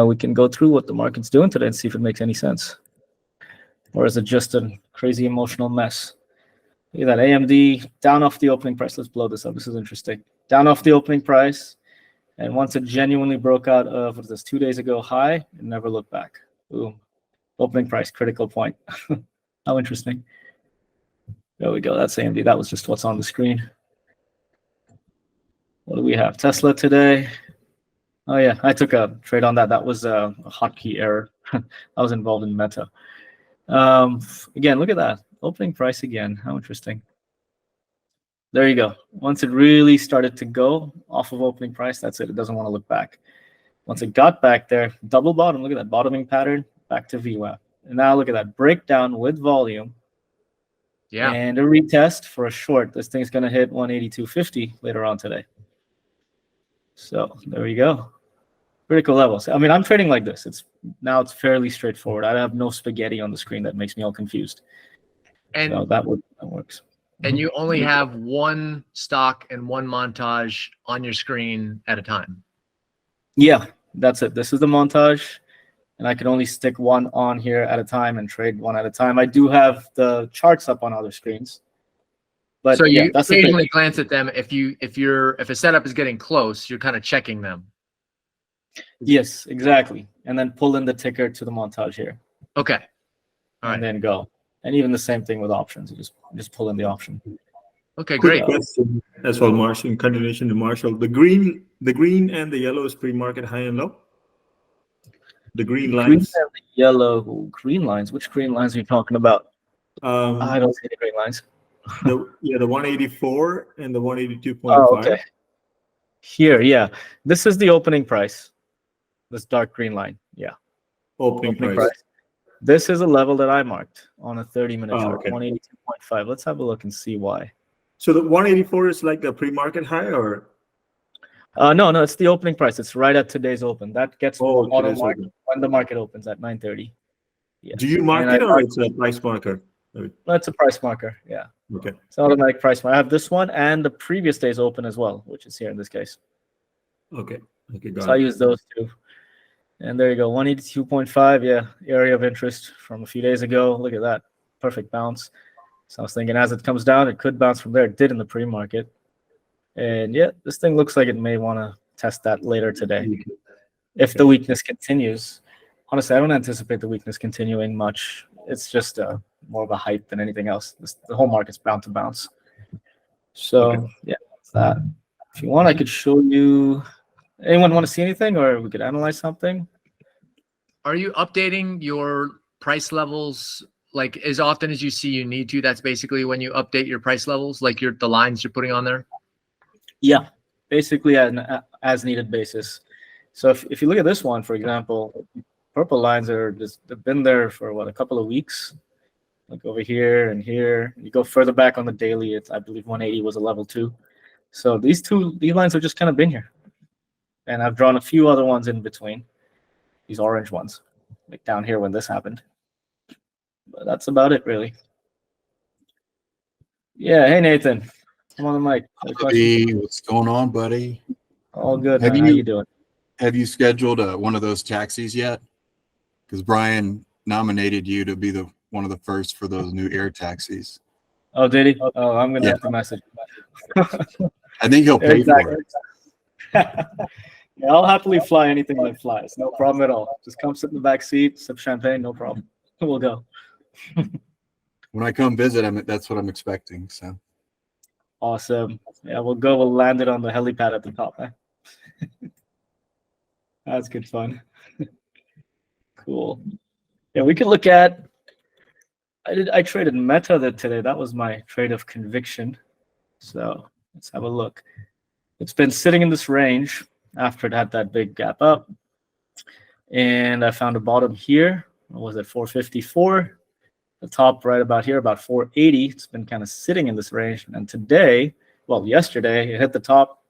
we can go through what the market's doing today and see if it makes any sense. Or is it just a crazy emotional mess? Look at that, AMD down off the opening price. Let's blow this up. This is interesting. Down off the opening price. And once it genuinely broke out of, what is this, 2 days ago high, it never looked back. Boom. Opening price, critical point. How interesting. There we go. That's AMD. That was just what's on the screen. What do we have? Tesla today. Oh, yeah. I took a trade on that. That was a hotkey error. I was involved in Meta. Again, look at that. Opening price again. How interesting. There you go. Once it really started to go off of opening price, that's it. It doesn't want to look back. Once it got back there, double bottom. Look at that bottoming pattern. Back to VWAP. And now look at that breakdown with volume. Yeah. And a retest for a short. This thing's going to hit 182.50 later on today. So there we go. Critical levels. I mean, I'm trading like this. It's fairly straightforward. I have no spaghetti on the screen that makes me all confused. And so that works. And you only have one stock and one montage on your screen at a time. Yeah, that's it. This is the montage. And I can only stick one on here at a time and trade one at a time. I do have the charts up on other screens. But so you yeah, that's occasionally glance at them. If a setup is getting close, you're kind of checking them. Yes, exactly. And then pull in the ticker to the montage here. Okay. All right. And then go. And even the same thing with options. You just pull in the option. Okay, great. Question as well, Marshall. In continuation to Marshall, the green and the yellow is pre-market high and low. The green lines. Green and the yellow green lines. Which green lines are you talking about? I don't see the green lines. The 184 and the 182.5. Oh, okay. Here, yeah. This is the opening price. This dark green line. Yeah. Opening price. This is a level that I marked on a 30-minute chart, okay. 182.5. Let's have a look and see why. So the 184 is like the pre-market high, or? No, it's the opening price. It's right at today's open. That gets auto marked when the market opens at 9:30. Yeah. Do you mark it, or it's a price marker? That's a price marker. Yeah. Okay. It's automatic price marker. I have this one and the previous day's open as well, which is here in this case. Okay. Got so I use those two. And there you go, 182.5. Yeah, area of interest from a few days ago. Look at that. Perfect bounce. So I was thinking as it comes down, it could bounce from there. It did in the pre-market. And yeah, this thing looks like it may want to test that later today. If the weakness continues. Honestly, I don't anticipate the weakness continuing much. It's just more of a hype than anything else. The whole market's bound to bounce. So yeah, that's that. If you want, I could show you. Anyone want to see anything, or we could analyze something? Are you updating your price levels like as often as you see you need to? That's basically when you update your price levels, like the lines you're putting on there? Yeah, basically as needed basis. So if you look at this one, for example, purple lines they've been there for a couple of weeks. Like over here and here. You go further back on the daily, I believe 180 was a level 2. So these lines have just kind of been here. And I've drawn a few other ones in between. These orange ones, like down here when this happened. But that's about it, really. Yeah, hey, Nathan. Come on the mic. Hey, what's going on, buddy? All good. How you doing? Have you scheduled one of those taxis yet? Because Brian nominated you to be one of the first for those new air taxis. Oh, did he? Oh, I'm going to have to message him. I think he'll pay for it. Yeah, I'll happily fly anything that flies. No problem at all. Just come sit in the back seat, sip champagne, no problem. We'll go. When I come visit, that's what I'm expecting. So awesome. Yeah, we'll go. We'll land it on the helipad at the top. Eh? That's good fun. Cool. Yeah, we could look at. I traded Meta today. That was my trade of conviction. So let's have a look. It's been sitting in this range after it had that big gap up. And I found a bottom here. What was it? 454. The top right about here, about 480. It's been kind of sitting in this range. And today, yesterday, it hit the top,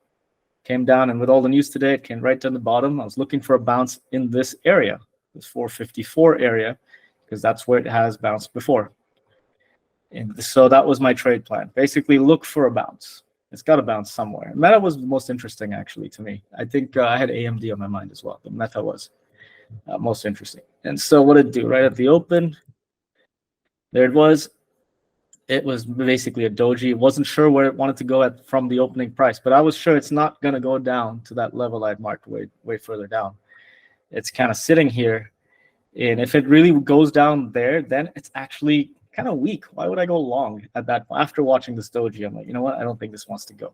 came down, and with all the news today, it came right to the bottom. I was looking for a bounce in this area, this 454 area, because that's where it has bounced before. And so that was my trade plan. Basically, look for a bounce. It's got to bounce somewhere. Meta was the most interesting, actually, to me. I think I had AMD on my mind as well, but Meta was most interesting. And so what did it do? Right at the open, there it was. it was basically a doji. It wasn't sure where it wanted to go at from the opening price, but I was sure it's not going to go down to that level I'd marked way further down. It's kind of sitting here. And if it really goes down there, then it's actually kind of weak. Why would I go long at that point? After watching this doji, I'm like, you know what? I don't think this wants to go.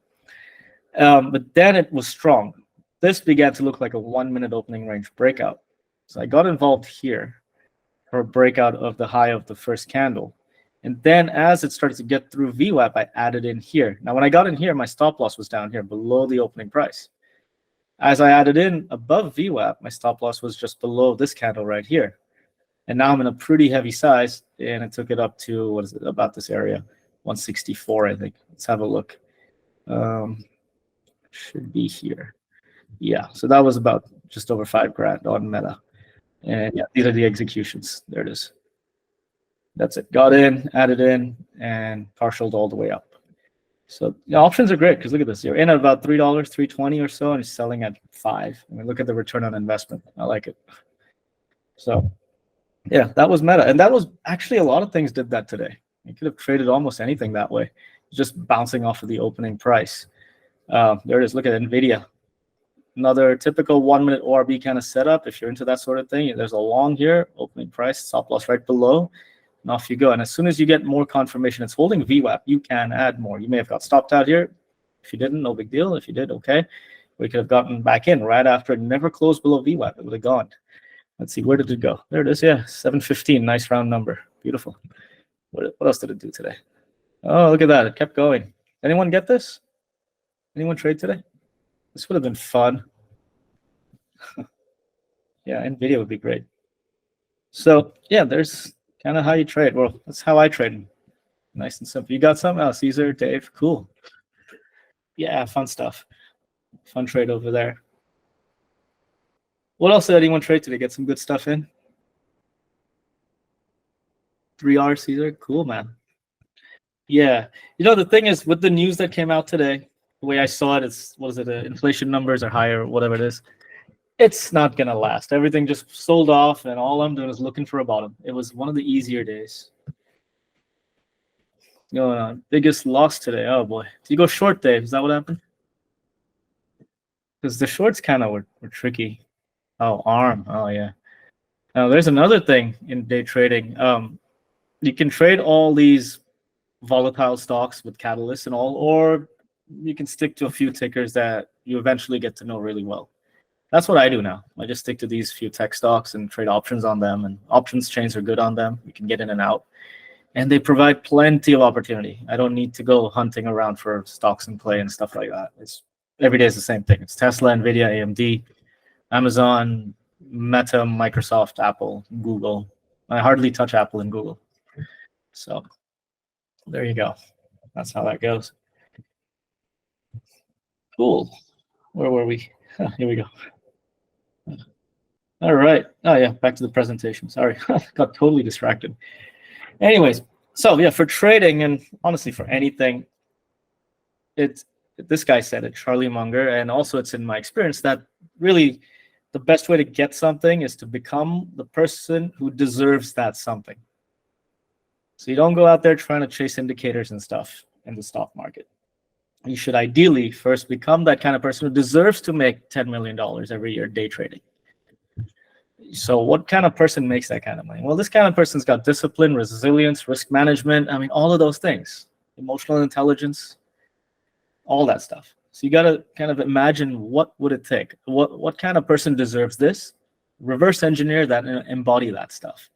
But then it was strong. This began to look like a 1 minute opening range breakout. So I got involved here for a breakout of the high of the first candle. And then as it started to get through VWAP, I added in here. Now, when I got in here, my stop loss was down here below the opening price. As I added in above VWAP, my stop loss was just below this candle right here. And now I'm in a pretty heavy size, and it took it up to, what is it, about this area, 164, I think. Let's have a look. Should be here. Yeah, so that was about just over $5,000 on Meta. And yeah, these are the executions. There it is. That's it. Got in, added in, and partialed all the way up. So the options are great because look at this. You're in at about $3, $3.20 or so, and you're selling at $5. I mean, look at the return on investment. I like it. So yeah, that was Meta. And that was actually a lot of things did that today. You could have traded almost anything that way, just bouncing off of the opening price. There it is. Look at NVIDIA. Another typical 1 minute ORB kind of setup. If you're into that sort of thing, there's a long here, opening price, stop loss right below, and off you go. And as soon as you get more confirmation it's holding VWAP, you can add more. You may have got stopped out here. If you didn't, no big deal. If you did, okay. We could have gotten back in right after it never closed below VWAP. It would have gone. Let's see, where did it go? There it is. Yeah, 715. Nice round number. Beautiful. What else did it do today? Oh, look at that. It kept going. Anyone get this? Anyone trade today? This would have been fun. Yeah, NVIDIA would be great. So yeah, there's kind of how you trade. Well, that's how I trade. Nice and simple. You got some? Oh, Caesar, Dave, cool. Yeah, fun stuff. Fun trade over there. What else did anyone trade today? Get some good stuff in? 3R, Caesar, cool, man. Yeah, you know, the thing is with the news that came out today, the way I saw it, it's, what is it, inflation numbers are higher, whatever it is. It's not going to last. Everything just sold off, and all I'm doing is looking for a bottom. It was one of the easier days. Going on. Biggest loss today. Oh, boy. Did you go short, Dave? Is that what happened? Because the shorts kind of were tricky. Oh, ARM. Oh, yeah. Now, there's another thing in day trading. You can trade all these volatile stocks with catalysts and all, or you can stick to a few tickers that you eventually get to know really well. That's what I do now. I just stick to these few tech stocks and trade options on them, and options chains are good on them. You can get in and out, and they provide plenty of opportunity. I don't need to go hunting around for stocks and play and stuff like that. It's every day is the same thing. It's Tesla, NVIDIA, AMD, Amazon, Meta, Microsoft, Apple, Google. I hardly touch Apple and Google. So there you go. That's how that goes. Cool. Where were we? Here we go. All right. Oh, yeah. Back to the presentation. Sorry. Got totally distracted. Anyways, so yeah, for trading and honestly for anything, it's, this guy said it, Charlie Munger, and also it's in my experience that really the best way to get something is to become the person who deserves that something. So you don't go out there trying to chase indicators and stuff in the stock market. You should ideally first become that kind of person who deserves to make $10 million every year day trading. So what kind of person makes that kind of money? Well, this kind of person's got discipline, resilience, risk management. I mean, all of those things, emotional intelligence, all that stuff. So you got to kind of imagine what would it take? What kind of person deserves this? Reverse engineer that and embody that stuff.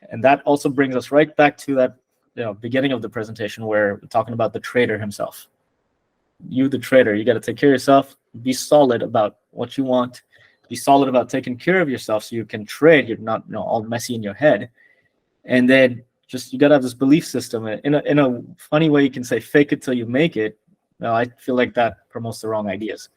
And that also brings us right back to that beginning of the presentation where we're talking about the trader himself. You, the trader, you got to take care of yourself, be solid about what you want, be solid about taking care of yourself so you can trade. You're not all messy in your head. And then just you got to have this belief system. In a funny way, you can say fake it till you make it. Well, I feel like that promotes the wrong ideas.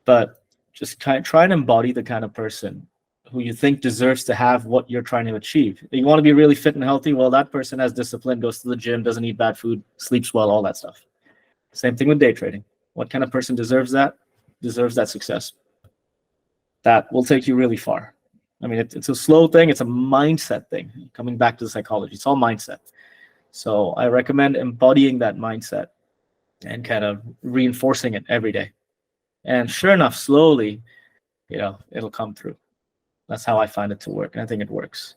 But just try and embody the kind of person who you think deserves to have what you're trying to achieve. You want to be really fit and healthy? Well, that person has discipline, goes to the gym, doesn't eat bad food, sleeps well, all that stuff. Same thing with day trading. What kind of person deserves that? Deserves that success. That will take you really far. I mean, it's a slow thing. It's a mindset thing. Coming back to the psychology, it's all mindset. So I recommend embodying that mindset and kind of reinforcing it every day. And sure enough, slowly, it'll come through. That's how I find it to work. And I think it works.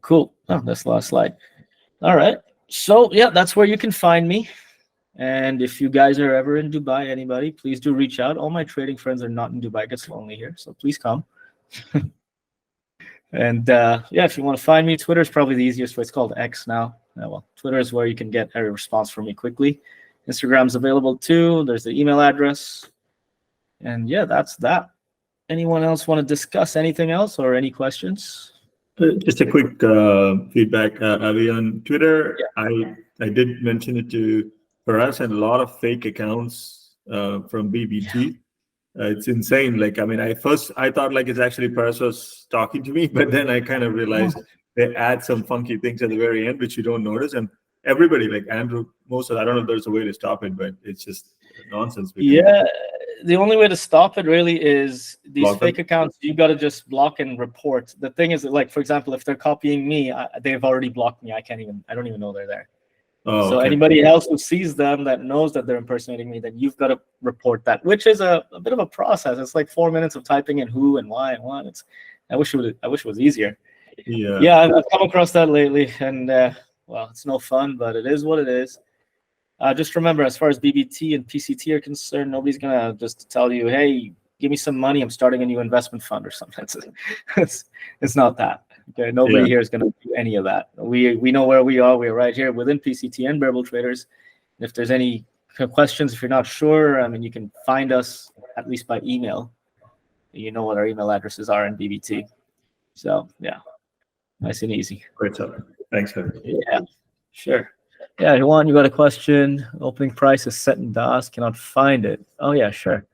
Cool. Oh, that's the last slide. All right. So yeah, that's where you can find me. And if you guys are ever in Dubai, anybody, please do reach out. All my trading friends are not in Dubai. It gets lonely here. So please come. And if you want to find me, Twitter is probably the easiest way. It's called X now. Twitter is where you can get a response from me quickly. Instagram's available too. There's the email address. And yeah, that's that. Anyone else want to discuss anything else or any questions? Just a quick feedback, Avi, on Twitter. Yeah. I did mention it to Paras and a lot of fake accounts from BBT. Yeah. It's insane. Like, I mean, I thought like it's actually Paras was talking to me, but then I kind of realized they add some funky things at the very end, which you don't notice. And everybody, like Andrew, I don't know if there's a way to stop it, but it's just nonsense. Yeah, the only way to stop it really is these fake accounts. You got to just block and report. The thing is, like, for example, if they're copying me, they've already blocked me. I don't even know they're there. Oh, so anybody else who sees them that knows that they're impersonating me, then you've got to report that, which is a bit of a process. It's like 4 minutes of typing in who and why and what. I wish it was easier. Yeah, I've come across that lately, and it's no fun, but it is what it is. Just remember, as far as BBT and PCT are concerned, nobody's gonna just tell you, "Hey, give me some money. I'm starting a new investment fund or something." It's not that. Okay, nobody here is gonna do any of that. We know where we are. We're right here within PCT and Bearable Traders. If there's any questions, if you're not sure, I mean, you can find us at least by email. You know what our email addresses are in BBT. So yeah, nice and easy. Great stuff. Thanks, Harry. Yeah, sure. Yeah, Juan, you got a question? Opening price is set in DAS. Cannot find it. Oh yeah, sure.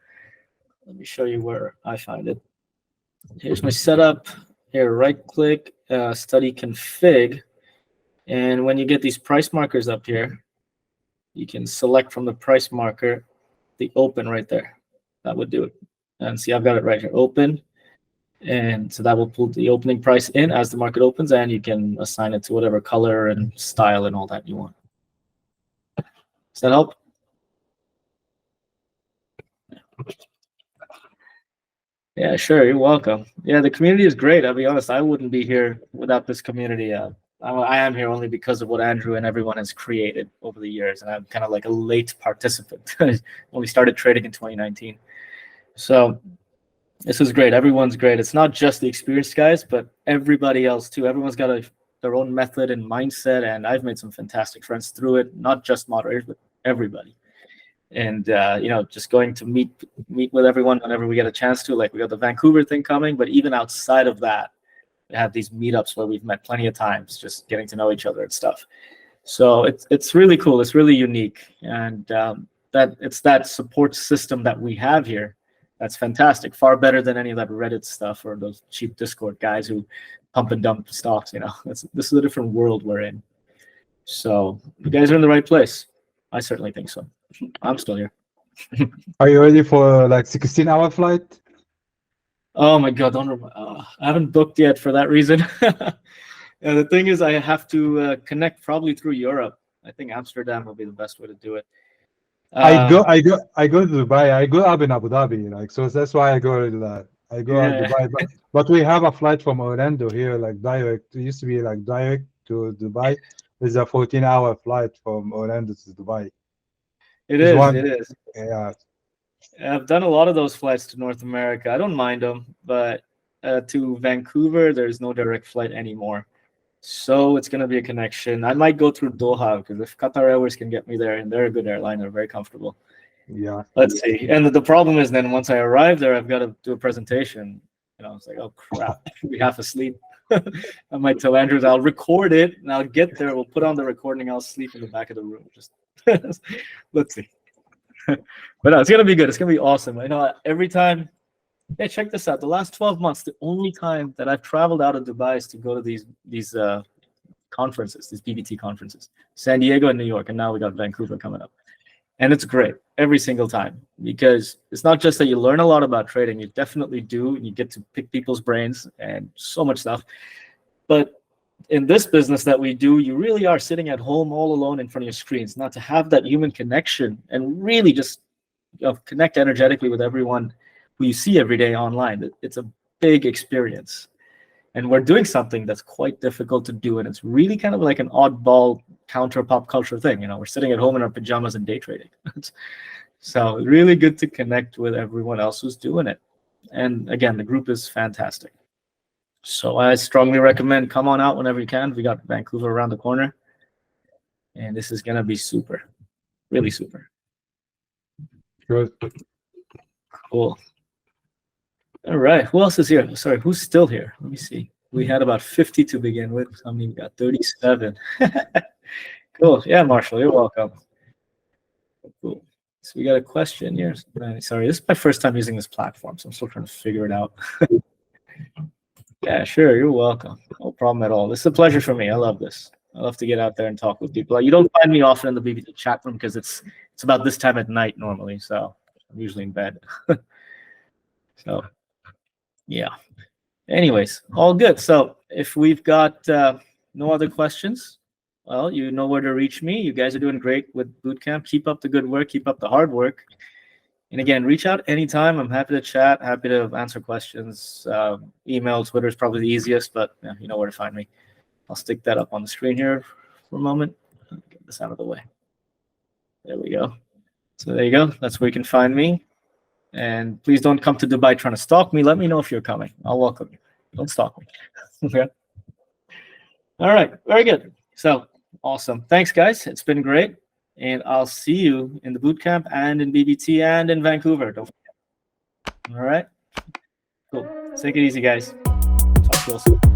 Let me show you where I find it. Here's my setup. Here, right-click, study config, and when you get these price markers up here, you can select from the price marker the open right there. That would do it. And see, I've got it right here, open, and so that will pull the opening price in as the market opens, and you can assign it to whatever color and style and all that you want. Does that help? Yeah, sure. You're welcome. Yeah, the community is great. I'll be honest, I wouldn't be here without this community. I am here only because of what Andrew and everyone has created over the years, and I'm kind of like a late participant. I only started trading in 2019. So this is great. Everyone's great. It's not just the experienced guys, but everybody else too. Everyone's got their own method and mindset, and I've made some fantastic friends through it, not just moderators, but everybody. And just going to meet with everyone whenever we get a chance to. Like, we got the Vancouver thing coming, but even outside of that, we have these meetups where we've met plenty of times, just getting to know each other and stuff. So it's really cool. It's really unique, and that support system that we have here. That's fantastic. Far better than any of that Reddit stuff or those cheap Discord guys who pump and dump stocks. This is a different world we're in. So you guys are in the right place. I certainly think so. I'm still here. Are you ready for like 16-hour flight? Oh my God, I haven't booked yet for that reason. And the thing is, I have to connect probably through Europe. I think Amsterdam will be the best way to do it. I go to Dubai. I grew up in Abu Dhabi, so that's why I go to that. I go to Dubai, but we have a flight from Orlando here, like direct. It used to be like direct to Dubai. There's a 14-hour flight from Orlando to Dubai. It is. Yeah. I've done a lot of those flights to North America. I don't mind them, but to Vancouver, there's no direct flight anymore. So it's going to be a connection. I might go through Doha, because if Qatar Airways can get me there, and they're a good airline, they're very comfortable. Yeah. Let's see. And the problem is then once I arrive there, I've got to do a presentation. It's like, oh crap, I'll be half asleep. I might tell Andrews I'll record it, and I'll get there. We'll put on the recording. I'll sleep in the back of the room. Just let's see. But no, it's gonna be good. It's gonna be awesome. Every time. Hey, check this out. The last 12 months, the only time that I've traveled out of Dubai is to go to these conferences, these BBT conferences, San Diego and New York, and now we got Vancouver coming up. And it's great every single time, because it's not just that you learn a lot about trading. You definitely do, and you get to pick people's brains and so much stuff. But in this business that we do, you really are sitting at home all alone in front of your screens. Not to have that human connection and really just connect energetically with everyone who you see every day online. It's a big experience. And we're doing something that's quite difficult to do. And it's really kind of like an oddball counter pop culture thing. You know, we're sitting at home in our pajamas and day trading. So really good to connect with everyone else who's doing it. And again, the group is fantastic. So I strongly recommend come on out whenever you can. We got Vancouver around the corner. And this is going to be super, really super. Good. Cool. All right. Who else is here? Sorry, who's still here? Let me see. We had about 50 to begin with. I mean, we got 37. Cool. Yeah, Marshall, you're welcome. Cool. So we got a question here. Sorry, this is my first time using this platform, so I'm still trying to figure it out. Yeah, sure. You're welcome. No problem at all. This is a pleasure for me. I love this. I love to get out there and talk with people. You don't find me often in the BBT chat room because it's about this time at night normally, so I'm usually in bed. So, yeah. Anyways, all good. So if we've got no other questions, well, you know where to reach me. You guys are doing great with Bootcamp. Keep up the good work. Keep up the hard work. And again, reach out anytime. I'm happy to chat, happy to answer questions. Email, Twitter is probably the easiest, but yeah, you know where to find me. I'll stick that up on the screen here for a moment. Get this out of the way. There we go. So there you go. That's where you can find me. And please don't come to Dubai trying to stalk me. Let me know if you're coming. I'll welcome you. Don't stalk me. Okay. All right. Very good. So awesome. Thanks, guys. It's been great. And I'll see you in the bootcamp and in BBT and in Vancouver. Don't forget. All right. Cool. Take it easy, guys. Talk to you all soon.